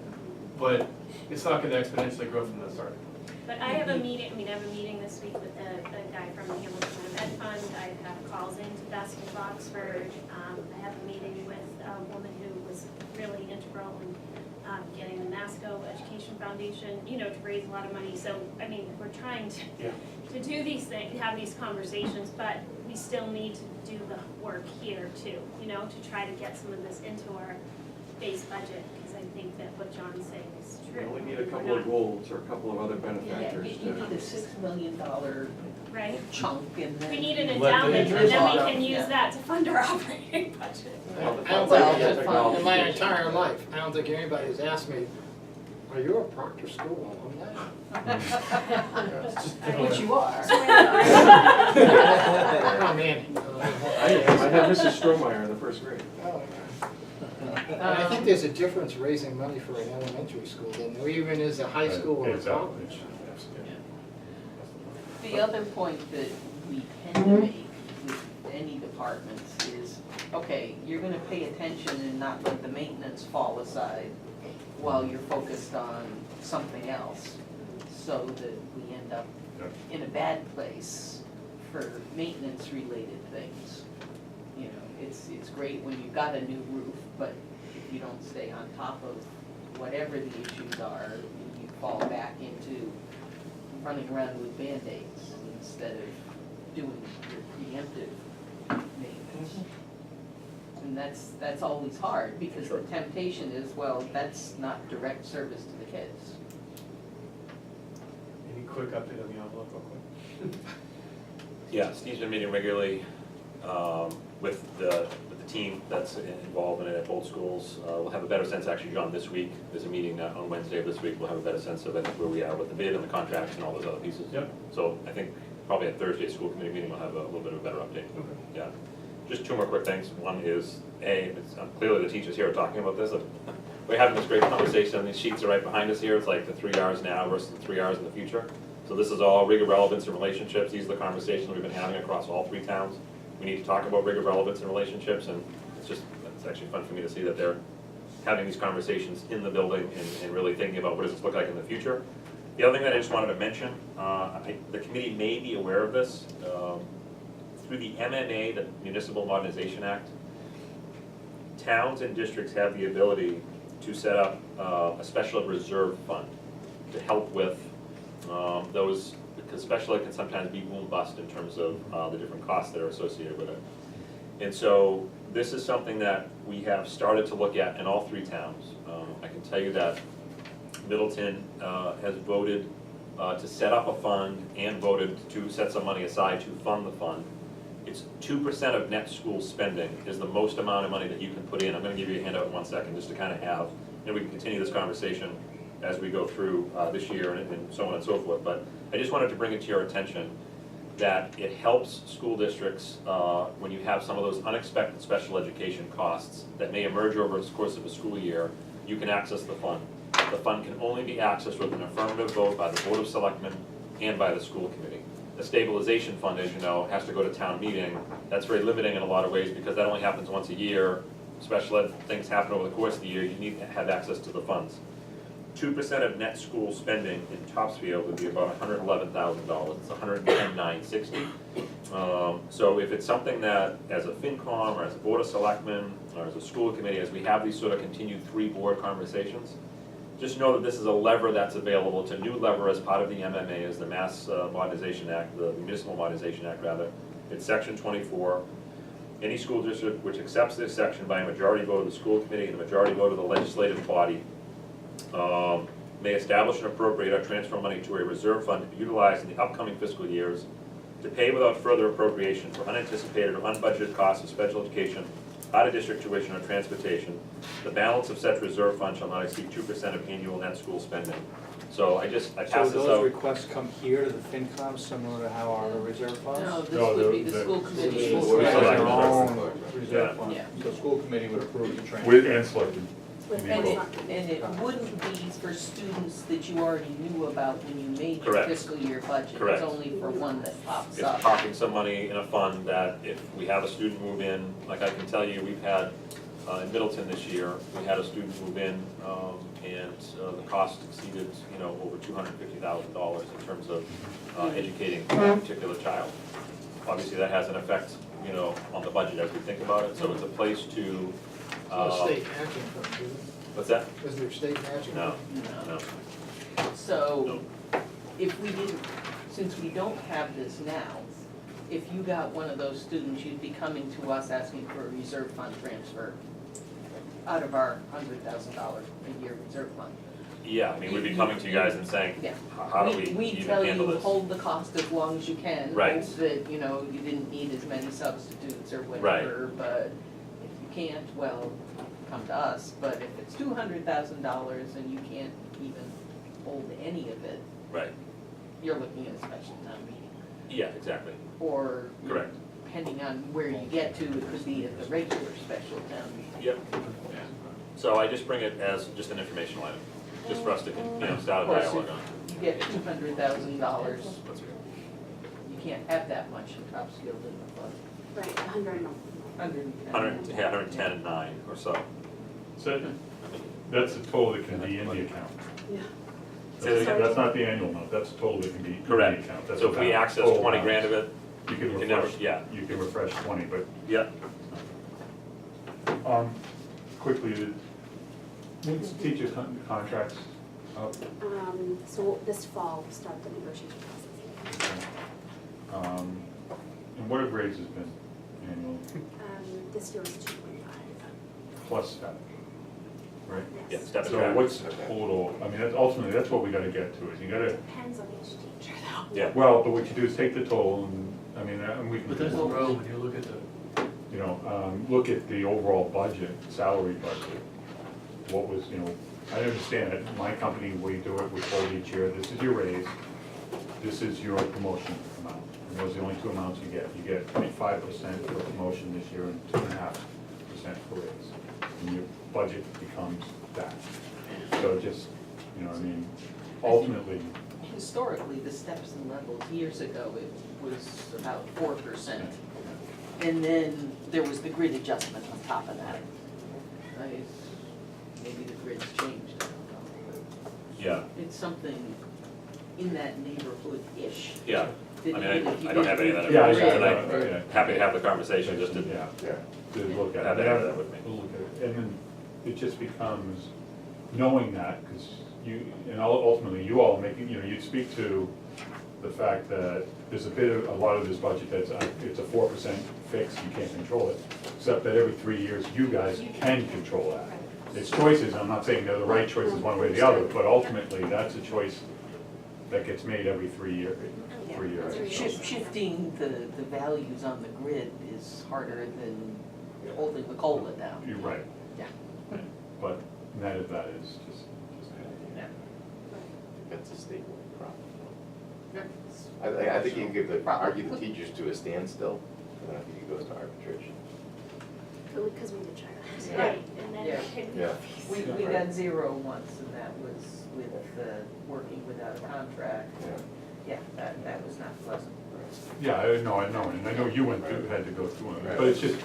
but it's not gonna exponentially grow from that starting point. But I have a meeting, I have a meeting this week with a guy from the Hamilton Ed Fund. I have calls into Best of Oxford. I have a meeting with a woman who was really integral in getting the Masco Education Foundation, to raise a lot of money. So, we're trying to do these things, have these conversations, but we still need to do the work here too, to try to get some of this into our base budget, because I think that what John's saying is We true. only need a couple We're of not- goals or a couple of other Yeah, benefactors you need a $6 million Right? chunk and then. We need an Let the endowment, and interest then we off. can use Yeah. that to fund our operating budget. I Well, don't the funds think, like the technology in my gives you. entire life, I don't think anybody has asked me, are you a Proctor School alumni? Which you are. Oh, man. I had Mrs. Strohmeyer in the first grade. Oh, yeah. And I think there's a difference raising money for an elementary school than there even is a high school or a Exactly. college. The other point that we tend to make with any departments is, okay, you're gonna pay attention and not let the maintenance fall aside while you're focused on something else, so that we end up in a bad place for maintenance-related things. You know, it's great when you've got a new roof, but if you don't stay on top of whatever the issues are, you fall back into running around with Band-Aids instead of doing your preemptive maintenance. And that's always hard, because the temptation is, well, that's not direct service to the kids. Any quick update on the envelope real quick? Yeah, Steve's been meeting regularly with the team that's involved in it at both schools. We'll have a better sense, actually, John, this week. There's a meeting on Wednesday of this week. We'll have a better sense of, I think, where we are with the bid and the contracts and all those other pieces. Yep. So I think probably at Thursday's school committee meeting, we'll have a little bit of a better update. Okay. Yeah. Just two more quick things. One is, it's clearly the teachers here are talking about this. We're having this great conversation. These sheets are right behind us here. It's like the 3 Rs now versus the 3 Rs in the future. So this is all rigor, relevance, and relationships. These are the conversations we've been having across all 3 towns. We need to talk about rigor, relevance, and relationships, and it's actually fun for me to see that they're having these conversations in the building and really thinking about what does this look like in the future. The other thing that I just wanted to mention, the committee may be aware of this. Through the MMA, the Municipal Modernization Act, towns and districts have the ability to set up a special reserve fund to help with those, because special ed can sometimes be boom bust in terms of the different costs that are associated with it. And so this is something that we have started to look at in all 3 towns. I can tell you that Middleton has voted to set up a fund and voted to set some money aside to fund the fund. It's 2% of net school spending is the most amount of money that you can put in. I'm gonna give you a handout in 1 second, just to kind of have, and we can continue this conversation as we go through this year and so on and so forth. But I just wanted to bring it to your attention that it helps school districts when you have some of those unexpected special education costs that may emerge over the course of a school year. You can access the fund. The fund can only be accessed with an affirmative vote by the Board of Selectmen and by the school committee. The stabilization fund, as you know, has to go to town meeting. That's very limiting in a lot of ways because that only happens once a year. Special ed things happen over the course of the year. You need to have access to the funds. 2% of net school spending in Topsfield would be about $111,000. It's $110,960. So if it's something that, as a FinCom or as a Board of Selectmen or as a school committee, as we have these sort of continued 3 board conversations, just know that this is a lever that's available. It's a new lever as part of the MMA, as the Mass Modernization Act, the Municipal Modernization Act rather. It's section 24. Any school district which accepts this section by a majority vote of the school committee and a majority vote of the legislative body may establish and appropriate or transfer money to a reserve fund to be utilized in the upcoming fiscal years to pay without further appropriation for unanticipated or unbudgeted costs of special education, out-of-district tuition or transportation. The balance of such reserve fund shall not exceed 2% of annual net school spending. So I So pass this those out. requests come here to the FinCom, similar to how our reserve funds? No, this No, would be the- the school The committee. school Board of committee has their Selectmen. own Yeah. reserve fund, Yeah. so school committee would approve the transfer. With and selected. With You And need it, both. and it wouldn't be for students that you already knew about when you made your Correct. fiscal year budget. Correct. It's only for one that pops It's up. parking some money in a fund that if we have a student move in, like I can tell you, we've had, in Middleton this year, we had a student move in, and the cost exceeded, over $250,000 in terms of educating that particular child. Obviously, that has an effect, on the budget as we think about it, so it's a place to, State matching fund, is what's that? it? Is there state matching? No, No. no. So, if we didn't, since we don't have this now, if you got one of those students, you'd be coming to us asking for a reserve fund transfer. out of our $100,000 a year reserve fund. Yeah, I mean, we'd be coming to you guys and saying, Yeah. how do we We even tell handle you, this? hold the cost as long as you can. Right. Hope that, you know, you didn't need as many substitutes or Right. whatever, but if you can't, well, come to us. But if it's $200,000 and you can't even hold any of it, Right, you're looking at a special town meeting. yeah, exactly, Or, correct, depending on where you get to, it could be at the regular special town meeting. yep. So I just bring it as just an informational item, just for us to, start a Of course, dialogue on. if you get $200,000, That's good. you can't have that much in Topsfield in the fund. Right, 100 no. 110. 110 and 9 or so. So that's the total that can be in the account. Yeah. That's not the annual amount, that's the total that can be in the Correct. account. That's So if we the access total 20 amount. grand of it, You can you can never, refresh, yeah, you can refresh 20, but yeah. quickly, when's teacher contracts up? So this fall, we'll start the negotiation process. And what have raises been annual, This year was 2.5. plus step, right? Yeah, step and So track. what's the total, I mean, ultimately, that's what we gotta get to, is you gotta, Depends on each teacher though. Yeah, well, but what you do is take the total, and, I mean, and we can. But that's the problem, when you look at the, Look at the overall budget, salary budget. What was, I understand it, my company, we do it, we told each year, this is your raise, this is your promotion amount. And those are the only two amounts you get. You get 0.5% for promotion this year and 2.5% for raise. And your budget becomes that. So just, ultimately, Historically, the steps and levels, years ago, it was about 4%. And then there was the grid adjustment on top of that. Maybe the grid's changed, I don't know. yeah, It's something in that neighborhood-ish. yeah. That I mean, even if you I don't have any of that didn't Yeah, information yeah, tonight. yeah. Happy to have the conversation, just to, yeah, Yeah. to look at it. Have that with me. We'll look at it. And then it just becomes knowing that, because ultimately, you all making, you'd speak to the fact that there's a lot of this budget that's, it's a 4% fix, you can't control it, except that every 3 years, you guys can control that. It's choices, I'm not saying they're the right choices one way or the other, but ultimately, that's a choice that gets made every 3 years. Shifting the values on the grid is harder than holding the COLA down. You're right. Yeah. But net of that is just. Yeah. That's a statewide problem. Yeah. I think you can give Problem. argue the teachers to a standstill, and I think it goes to arbitration. Because we did try that. Yeah. Right, and then Yeah. it Yeah. We got 0 once, and that was with working without a contract. Yeah. Yeah, that was not pleasant. Yeah, I know, and I know you had to go through it, but it's just,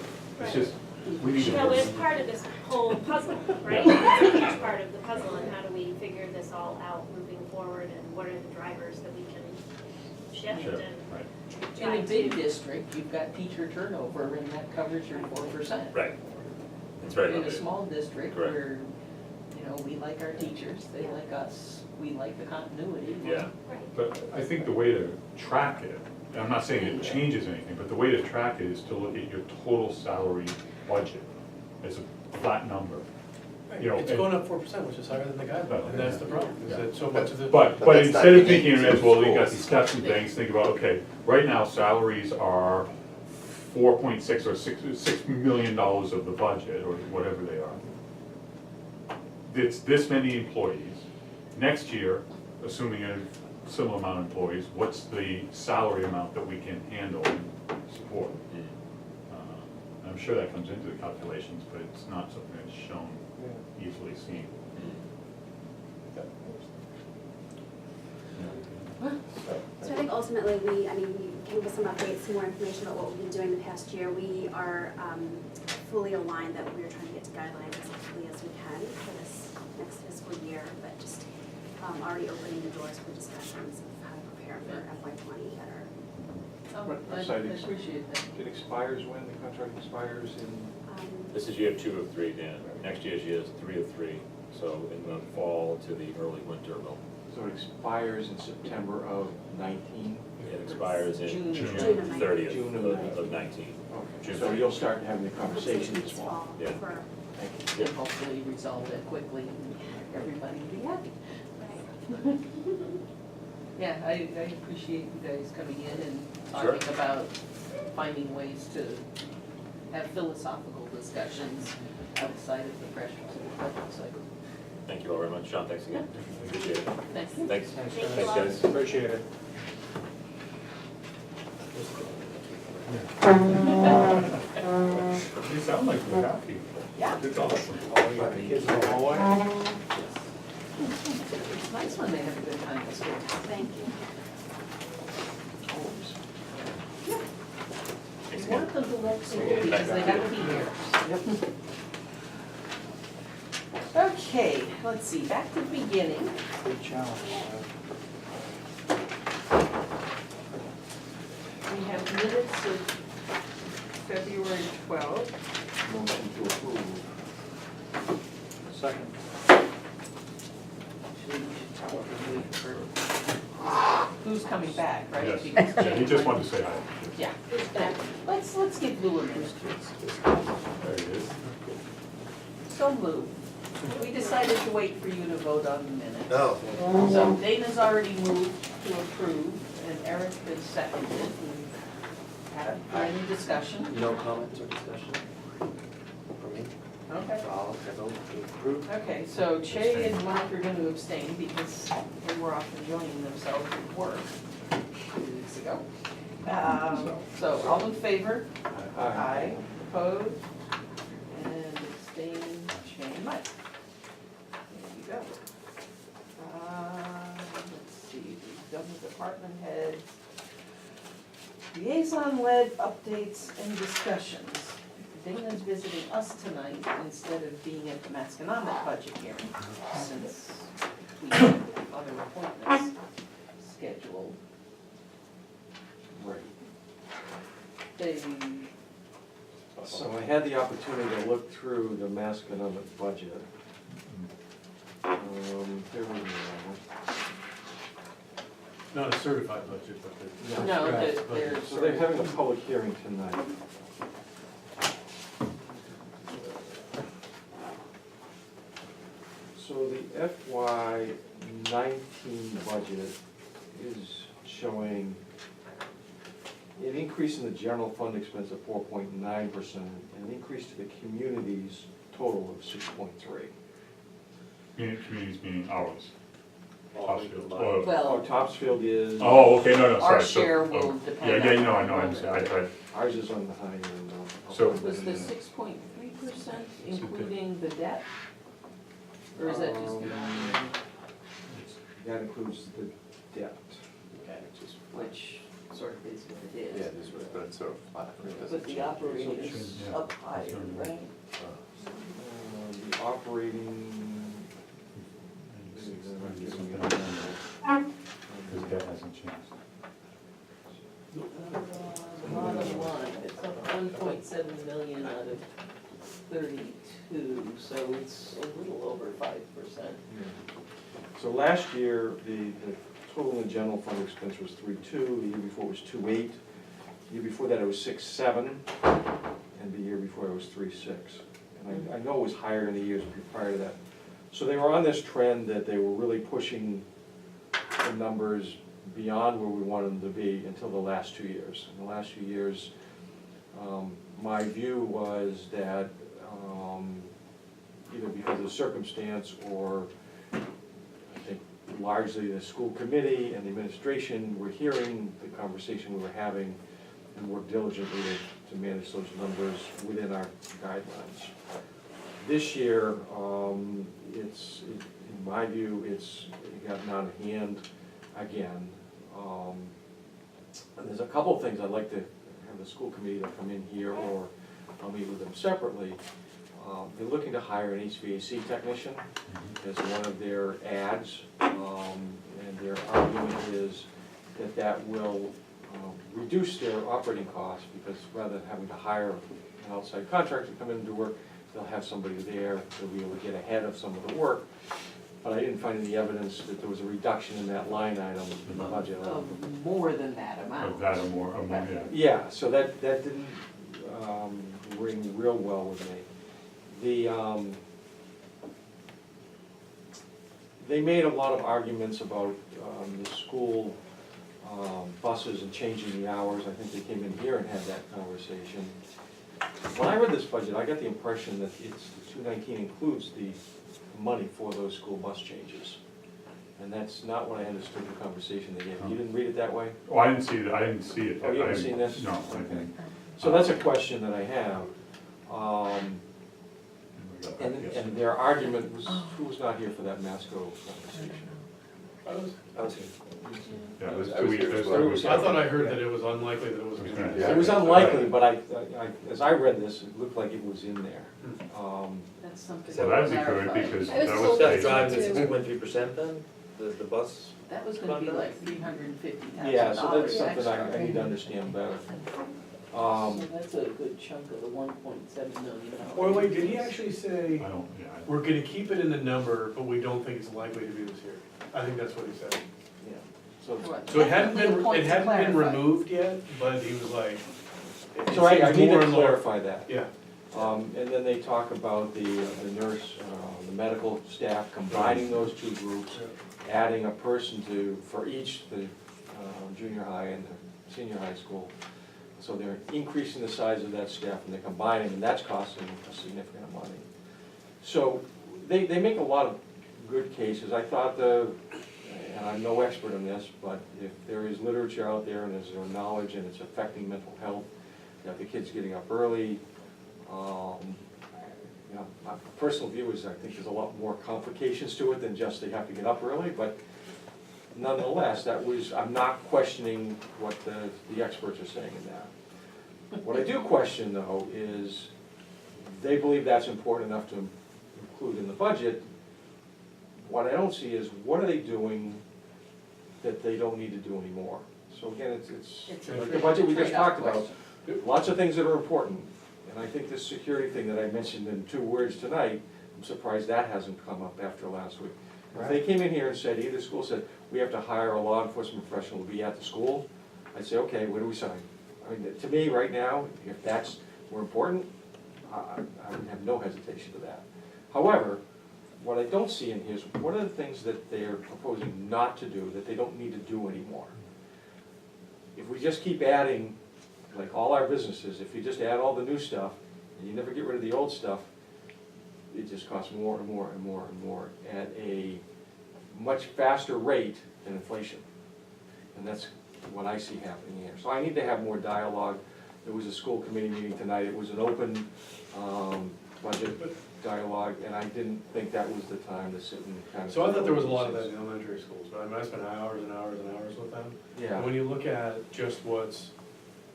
we need to. No, it's part of this whole puzzle, right? It's a huge part of the puzzle, and how do we figure this all out moving forward, and what are the drivers that we can shift Sure, and right. In try a big to. district, you've got teacher turnover, and that covers your 4%. right. It's very In a limited. small district Correct. where, we like our teachers, they like us, we like the continuity. Yeah, Right. But I think the way to track it, and I'm not saying it changes anything, but the way to track it is to look at your total salary budget as a flat number. it's going up 4%, which is higher than the guideline, and that's the problem, is that so much of the. But But that's instead not of thinking of it as, well, you got schools. these steps and things, think about, okay, right now, salaries are 4.6 or $6 million of the budget, or whatever they are. It's this many employees. Next year, assuming a similar amount of employees, what's the salary amount that we can handle and support? I'm sure that comes into the calculations, but it's not something that's shown, easily seen. So I think ultimately, we came with some updates, some more information about what we've been doing the past year. We are fully aligned that we are trying to get to guidelines as quickly as we can for this next fiscal year, but just already opening the doors for discussions of how to prepare for FY20 better. I appreciate that. It expires when, the contract expires in? this is year 2 of 3, Dan. Next year's year is 3 of 3, so in the fall to the early winter, So it expires in September of 19? it expires in June. June June of 30th June of of 19. Okay, June so 30th. you'll start having the conversation Conversation this this fall. fall Yeah. for and hopefully resolve it quickly, and everybody will be happy. Yeah, I appreciate you guys coming in and Sure. talking about finding ways to have philosophical discussions outside of the pressures of the budget cycle. Thank you all very much, Sean, thanks again, appreciate it. Thank you. Thanks. Thank you Thanks, all. guys. Appreciate it. You sound like you're happy. Yeah. It's awesome. Oh, you got the kids in the hallway? It's nice when they have a good time at school. Thank you. We want them to look school because they have to be here. Okay, let's see, back to the beginning. Big challenge. We have minutes of February 12th. Motion to approve. Second. Should probably wait for who's coming back, right? Yes, Because yeah, he just wanted to say hi. Yeah, who's back? Let's give Lou a minute. There he is. So moved. We decided to wait for you to vote on the minutes. No. So Dana's already moved to approve, and Eric has seconded. Any discussion? No comments or discussion for me? Okay. I'll vote to approve. Okay, so Che and Mark are going to abstain because they were off enjoying themselves at work 2 weeks ago. So all in favor? Aye. Opposed? And abstain, Che and Mike. There you go. Let's see, we've done the department heads. Liaison-led updates and discussions. Dana's visiting us tonight instead of being at the Masconomet budget hearing, since we have other appointments scheduled. Right. They, So I had the opportunity to look through the Masconomet budget. Here we are. Not a certified budget, but the. no, draft budget. they're So they're having a public hearing tonight. So the FY '19 budget is showing an increase in the general fund expense of 4.9% and an increase to the communities total of 6.3%. Communities meaning ours. All Topsfield. combined. Oh, Oh, well, Topsfield is, oh, okay, no, no, our sorry. So- share oh, will depend Yeah, on. yeah, you know, I understand. ours is on the high end. So- Was the 6.3% including the debt? Or is that just the? That includes the debt. Okay, which sort of is what it Yeah, is. this was, but it's sort of flat. It doesn't But the change. operating is Yeah. up higher, right? The operating. Because that hasn't changed. The bottom line, it's up 1.7 million out of 32, so it's a little over 5%. So last year, the total in general fund expense was 3.2, the year before it was 2.8, the year before that it was 6.7, and the year before it was 3.6. And I know it was higher in the years prior to that. So they were on this trend that they were really pushing the numbers beyond where we wanted them to be until the last 2 years. In the last few years, my view was that either because of circumstance or I think largely the school committee and the administration were hearing the conversation we were having and worked diligently to manage those numbers within our guidelines. This year, in my view, it's gotten out of hand again. And there's a couple of things I'd like to have the school committee to come in here, or I'll meet with them separately. They're looking to hire an HVAC technician as one of their ads, and their argument is that that will reduce their operating costs, because rather than having to hire an outside contractor to come in and do work, they'll have somebody there, they'll be able to get ahead of some of the work. But I didn't find any evidence that there was a reduction in that line item in the budget. Of more than that amount. Of that or more, yeah. Yeah, so that didn't ring real well with me. They made a lot of arguments about the school buses and changing the hours. I think they came in here and had that conversation. When I read this budget, I got the impression that it's, the 219 includes the money for those school bus changes. And that's not what I understood the conversation they gave. You didn't read it that way? Oh, I didn't see it. Oh, you haven't seen this? No, I Okay. didn't. So that's a question that I have. And their argument was, who was not here for that Masco conversation? I was, I was here. Yeah, it was I 2 was weeks. here as There's well. 2 weeks. I thought I heard that it was unlikely that it was gonna be. Yeah. It was unlikely, but as I read this, it looked like it was in there. That's something. Well, that'd be to good, clarify. because I was that told was that That's paid. driving the 6.3% then, the bus? That was gonna be like $350,000. Yeah, so that's something extra. I need to understand better. So that's a good chunk of the $1.7 million. Or wait, did he actually say, I don't, yeah. we're gonna keep it in the number, but we don't think it's likely to be this year? I think that's what he said. Yeah. So, Right. So it hadn't Definitely a been, point it to hadn't been clarify. removed yet, but he was like. it so I seems need more to and more- clarify that. Yeah, And then they talk about the nurse, the medical staff, combining those two groups, adding a person for each, the junior high and the senior high school. So they're increasing the size of that staff and they're combining, and that's costing a significant amount of money. So they make a lot of good cases. I thought and I'm no expert in this, but if there is literature out there and there's knowledge and it's affecting mental health, that the kids getting up early, my personal view is I think there's a lot more complications to it than just they have to get up early, but nonetheless, I'm not questioning what the experts are saying in that. What I do question though is, they believe that's important enough to include in the budget. What I don't see is, what are they doing that they don't need to do anymore? So again, it's It's a like the trade- budget we just trade-off talked about, question. lots of things that are important. And I think this security thing that I mentioned in 2 words tonight, I'm surprised that hasn't come up after last week. If they came in here and said, either school said, we have to hire a law enforcement professional to be at the school, I'd say, okay, where do we sign? I mean, to me, right now, if that's more important, I would have no hesitation to that. However, what I don't see in here is, what are the things that they're proposing not to do, that they don't need to do anymore? If we just keep adding, like all our businesses, if you just add all the new stuff, and you never get rid of the old stuff, it just costs more and more and more and more at a much faster rate than inflation. And that's what I see happening here. So I need to have more dialogue. There was a school committee meeting tonight. It was an open budget dialogue, and I didn't think that was the time to sit and kind of. so I thought there was a lot of that in elementary schools, but I mean, I spent hours and hours and hours with them. Yeah. And when you look at just what's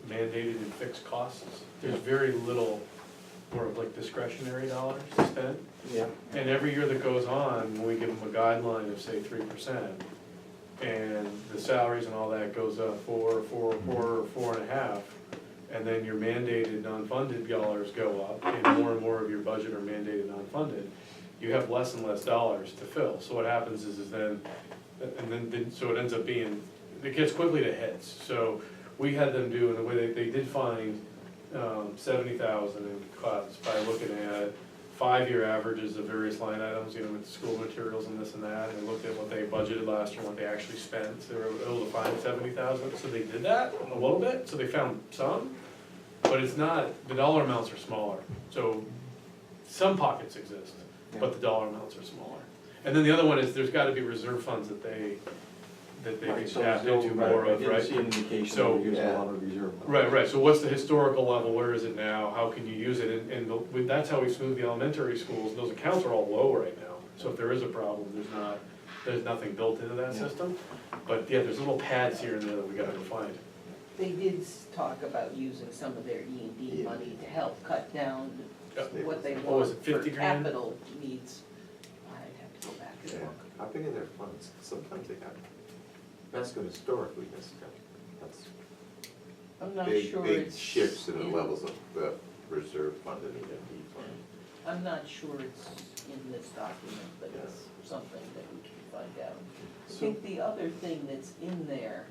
mandated in fixed costs, there's very little more of like discretionary dollars to spend. Yeah. And every year that goes on, when we give them a guideline of say 3%, and the salaries and all that goes up 4.5, and then your mandated non-funded dollars go up, and more of your budget are mandated non-funded, you have less and less dollars to fill. So what happens is then, so it ends up being, it gets quickly to hits. So we had them do, in the way they did find 70,000 in cuts by looking at 5-year averages of various line items, with school materials and this and that, and they looked at what they budgeted last year, what they actually spent, so they were able to find 70,000, so they did that a little bit, so they found some, but it's not, the dollar amounts are smaller, so some pockets exist, but the dollar amounts are smaller. And then the other one is, there's gotta be reserve funds that they Right, can so tap there's into no- more I of, didn't right? see an indication that So- we're using a lot of reserve. Right, so what's the historical level, where is it now, how can you use it, and that's how we smooth the elementary schools, those accounts are all low right now. So if there is a problem, there's nothing built into that system, but yeah, there's little pads here and there that we gotta go find. They did talk about using some of their E&D money to help cut down what they What was want it, for 50 grand? capital needs. I'd have to go back and Yeah, look. how big are their funds? Sometimes they got, Masco historically has got, that's I'm not big, sure big it's shifts in the in- levels of the reserve fund and EMD fund. I'm not sure it's in this document, but it's something that we can find out. I think the other thing that's in there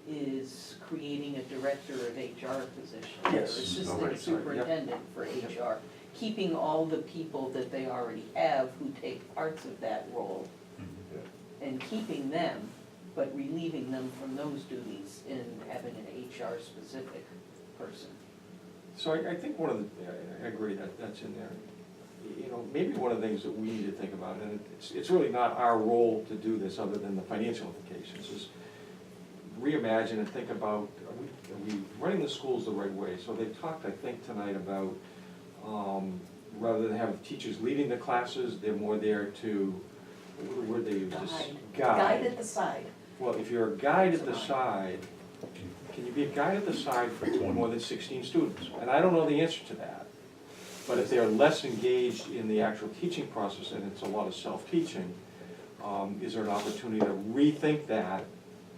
is creating a director of HR position, or Yes. Oh, assistant right, sorry, superintendent for HR. keeping all the people that they already have who take parts of that role and keeping them, but relieving them from those duties and having an HR specific person. So I think one of the, I agree that that's in there. You know, maybe one of the things that we need to think about, and it's really not our role to do this other than the financial implications, is reimagine and think about, are we running the schools the right way? So they've talked, I think, tonight about, rather than have teachers leading the classes, they're more there to, what word they use? Guide at the side. Well, if you're a guide at the side, can you be a guide at the side for more than 16 students? And I don't know the answer to that. But if they're less engaged in the actual teaching process, and it's a lot of self-teaching, is there an opportunity to rethink that?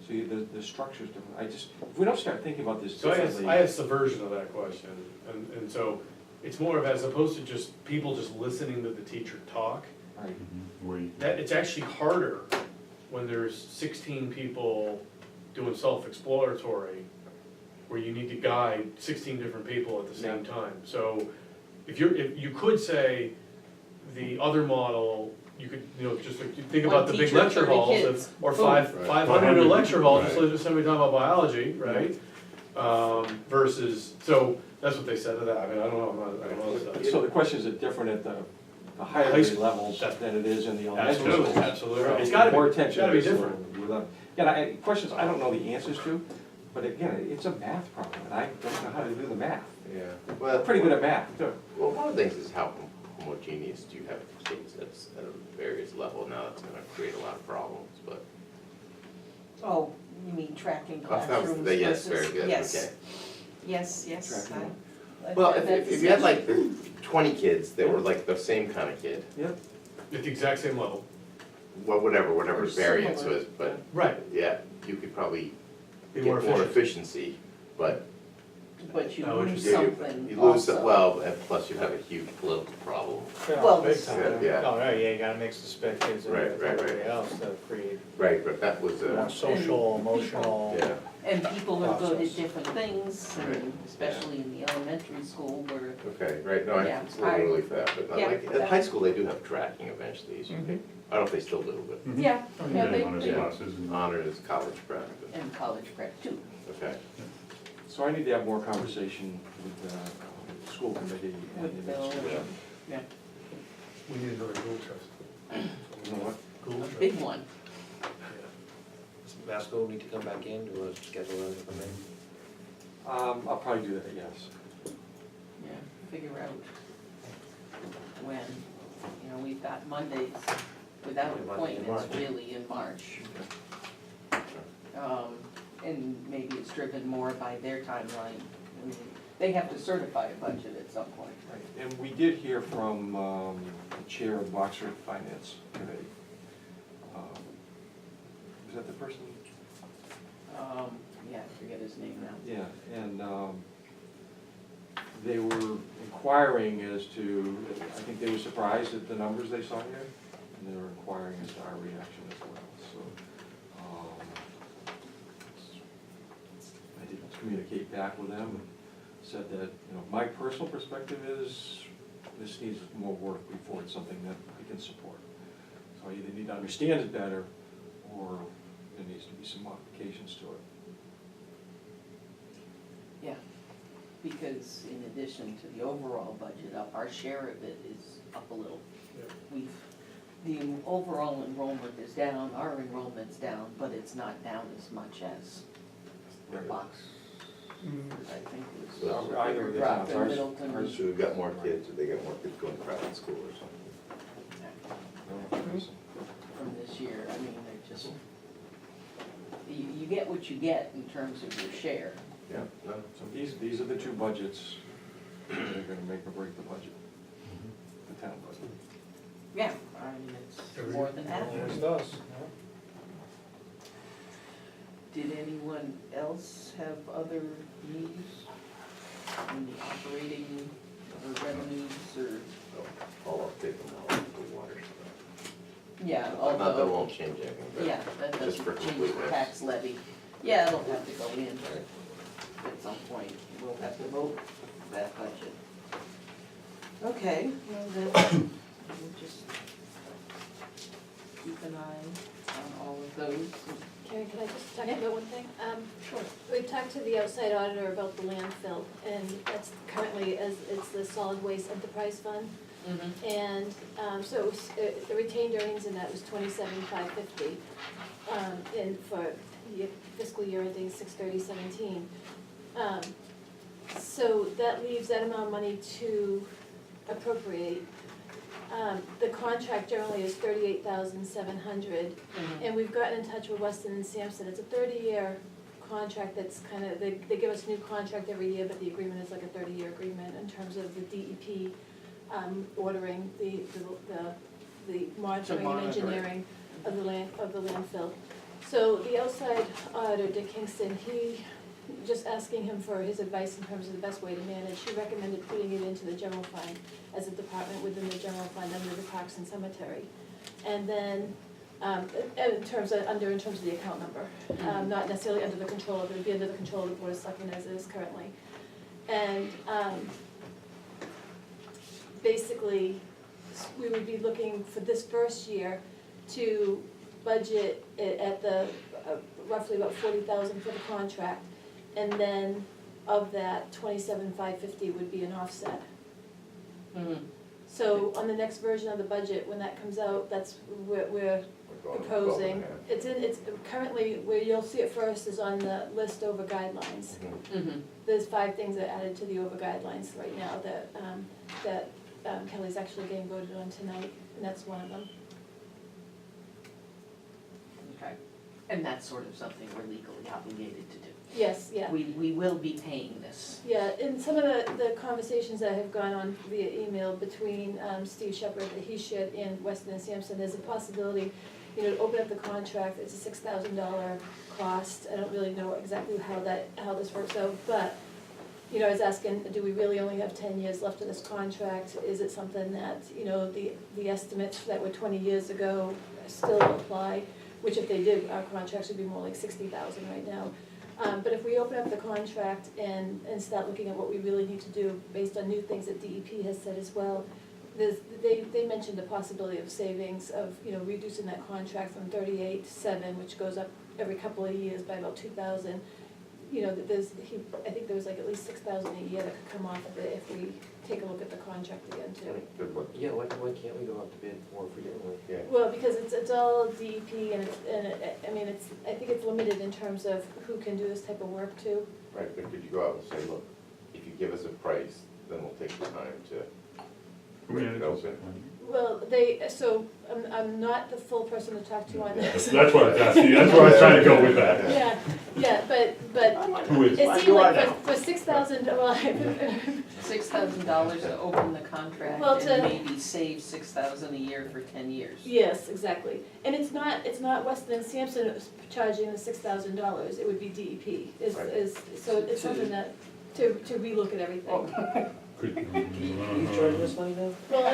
So the structure's different. If we don't start thinking about this So differently. I asked the version of that question, and so it's more of, as opposed to just people just listening to the teacher talk, Right. Where you- that it's actually harder when there's 16 people doing self-exploratory, where you need to guide 16 different people at the same time. So if you could say, the other model, you could, just like, you think One about the big teacher, lecture 30 halls, kids. or Boom. 500 in a lecture hall, just Right. like somebody talking about biology, right? Versus, so that's what they said to that, I mean, I don't know, I don't know stuff. So the question is, it different at the higher High grade school. levels than it is in the elementary Absolutely, schools? absolutely. It's gotta be- More it's attention. gotta be to this different. without- Yeah, questions I don't know the answers to, but again, it's a math problem, and I don't know how to do the math. Yeah. I'm pretty good at math, too. Well, one of the things is how homogeneous do you have kids at various levels. Now that's gonna create a lot of problems, but. Oh, you mean tracking Oh, that was- classrooms versus? yes, very good, Yes. okay. Yes, Tracking. Well, I've had that if you had like discussion. 20 kids that were like the same kind of kid, Yep. At the exact same level. well, whatever Or variance similar. was, but Right. yeah, you could probably Be get more more efficient. efficiency, but But you No, lose you something you lose, also. well, and plus you have a huge political problem. Well, Big this- time. Yeah. No, no, yeah, you gotta mix the spec kids in Right, with right, everybody right. else to create Right, but that was more social, And emotional. yeah, And people are good Process. at different things, Right. and especially in the elementary school where, okay, right, no, Yeah, it's a little early for that, but not yeah, like, at that- high school, they do have tracking eventually, so you Mhm. pick, I don't know if they still do, but yeah, yeah, Yeah, they, honors they, classes and- honors, college prep, but, and college prep too. okay. So I need to have more conversation with the school committee and With the Bill, administration. yeah, We need another Google trust. You know what? Google a trust. big one. Does Masco need to come back in, do a schedule anything for me? I'll probably do that, yes. Yeah, figure out when, we've got Mondays without Monday in appointments March. really in March. And maybe it's driven more by their timeline. I mean, they have to certify a budget at some point. Right. And we did hear from the chair of the Oxford Finance Committee. Is that the person? Yeah, I forget his name now. Yeah, and they were inquiring as to, I think they were surprised at the numbers they saw here, and they were inquiring as to our reaction as well, so. I did communicate back with them and said that, my personal perspective is this needs more work before it's something that I can support. So I either need to understand it better, or there needs to be some modifications to it. Yeah, because in addition to the overall budget up, our share of it is up a little. Yeah. The overall enrollment is down, our enrollment's down, but it's not down as much as the box, I think was So a either bigger of the drop towns, in ours- Middleton. ours- So we've got more kids, or they got more kids going to private school or something. From this year, I mean, they're just, you get what you get in terms of your share. Yeah, no, So these are the two budgets that are gonna make or break the budget, the town budget. Yeah, I mean, it's more than half. Always does. Did anyone else have other needs in the operating or revenues or, all I'll take them all the water stuff. yeah, Not that it although, won't change anything, but. yeah, that just for doesn't change the completeness. tax levy. Yeah, it'll have to go in Right. at some point, we'll have to vote that budget. Okay, well then, we'll just keep an eye on all of those. Karen, can I just talk about one thing? Sure. We talked to the outside auditor about the landfill, and that's currently, it's the solid waste enterprise fund. Mm-hmm. And, so it was, the retained earnings in that was 27,550, and for fiscal year ending 6/30/17. So that leaves that amount of money to appropriate. The contract generally is 38,700, and we've gotten in touch with Weston and Sampson. It's a 30-year contract that's kind of, they give us a new contract every year, but the agreement is like a 30-year agreement in terms of the DEP ordering the monitoring and monitor it. engineering of the landfill. So the outside auditor, Dick Kingston, just asking him for his advice in terms of the best way to manage, he recommended putting it into the general fund as a department within the general fund under the Parks and Cemetery. And then, in terms of the account number, not necessarily under the control of, it would be under the control of the Board of Selectmen as it is currently. And, basically, we would be looking for this first year to budget it at the, roughly about 40,000 for the contract. And then of that, 27,550 would be an offset. Mm-hmm. So on the next version of the budget, when that comes out, that's what we're going proposing. 12 and a half. It's currently, where you'll see it first is on the list over guidelines. Mm-hmm. There's 5 things that added to the over guidelines right now that Kelly's actually getting voted on tonight, and that's one of them. Okay, and that's sort of something we're legally obligated to do. Yes, yeah. We will be paying this. Yeah, in some of the conversations that have gone on via email between Steve Shepherd that he shared and Weston and Sampson, there's a possibility, to open up the contract. It's a $6,000 cost. I don't really know exactly how this works out, but, I was asking, do we really only have 10 years left of this contract? Is it something that, the estimates that were 20 years ago still apply? Which if they did, our contracts would be more like 60,000 right now. But if we open up the contract and start looking at what we really need to do based on new things that DEP has said as well, they mentioned the possibility of savings of, reducing that contract from 38 to 7, which goes up every couple of years by about 2,000. I think there was like at least 6,000 a year that could come off of it if we take a look at the contract again too. Good one. Yeah, why can't we go out to bid for it for getting Yeah. Well, because it's all DEP and I think it's limited in terms of who can do this type of work too. Right, but could you go out and say, look, if you give us a price, then we'll take the time to Who make it manages open. it? Well, I'm not the full person to talk to on this. That's what I was asking, that's where I was trying to go with that. Yeah, but Who is? it seemed like for 6,000, well, $6,000 to open the contract Well, and maybe save $6,000 a year for 10 years. yes, exactly. And it's not Weston and Sampson charging the $6,000, it would be DEP, Right. so it's something that, to relook at everything. Could- You charging us money now? Well, I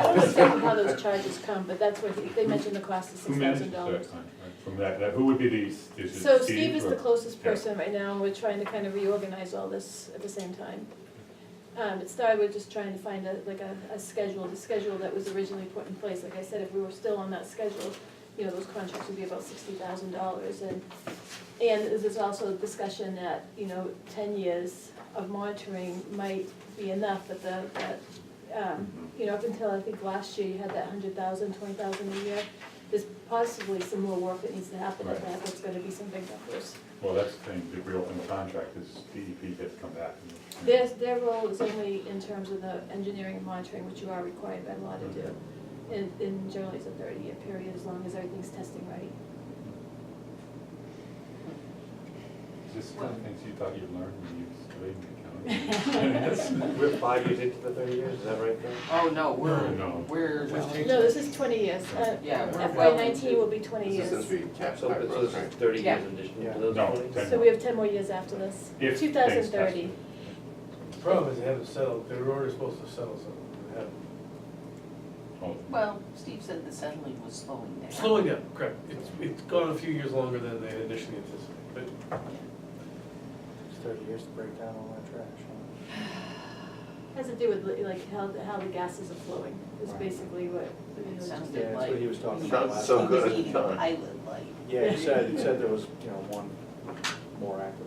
don't know exactly how those charges come, but that's what they mentioned the cost of Who manages that $6,000. contract? From that, who would be the, is it So Steve is or- the closest Yeah. person right now, and we're trying to kind of reorganize all this at the same time. It started with just trying to find a schedule, the schedule that was originally put in place. Like I said, if we were still on that schedule, those contracts would be about $60,000. And there's also discussion that, 10 years of monitoring might be enough, but up until I think last year, you had that 100,000, 20,000 a year. There's possibly some more work that needs to happen at Right. that, that's gonna be some big numbers. Well, that's the thing, if we open the contract, is DEP gets to come back. Their role is only in terms of the engineering and monitoring, which you are required by law to do. And generally it's a 30-year period, as long as everything's testing right. Is this the kind of things you thought you'd learn when you studied accounting? We're 5 years into the 30 years, is that right, Phil? Oh, no, No. we're, No, this is 20 years. Yeah, we're FY well '19 into- will be 20 This is since years. we capped So my this growth, is right? 30 Yeah. years in addition Yeah. to those No, 20? 10. So we have 10 more years after this. If things 2030. test The problem is they haven't settled, they were already supposed to settle something, they haven't. Oh, well, Steve said the settling was slowing down. Slowing down, correct, it's gone a few years longer than they initially anticipated, but It's 30 years to break down all that trash, huh? Has to do with like how the gases are flowing, is Right. basically what. It sounded Yeah, that's like. what he was talking he about Sounds last so time. was good. eating pilot light. Yeah, he said there was, one more active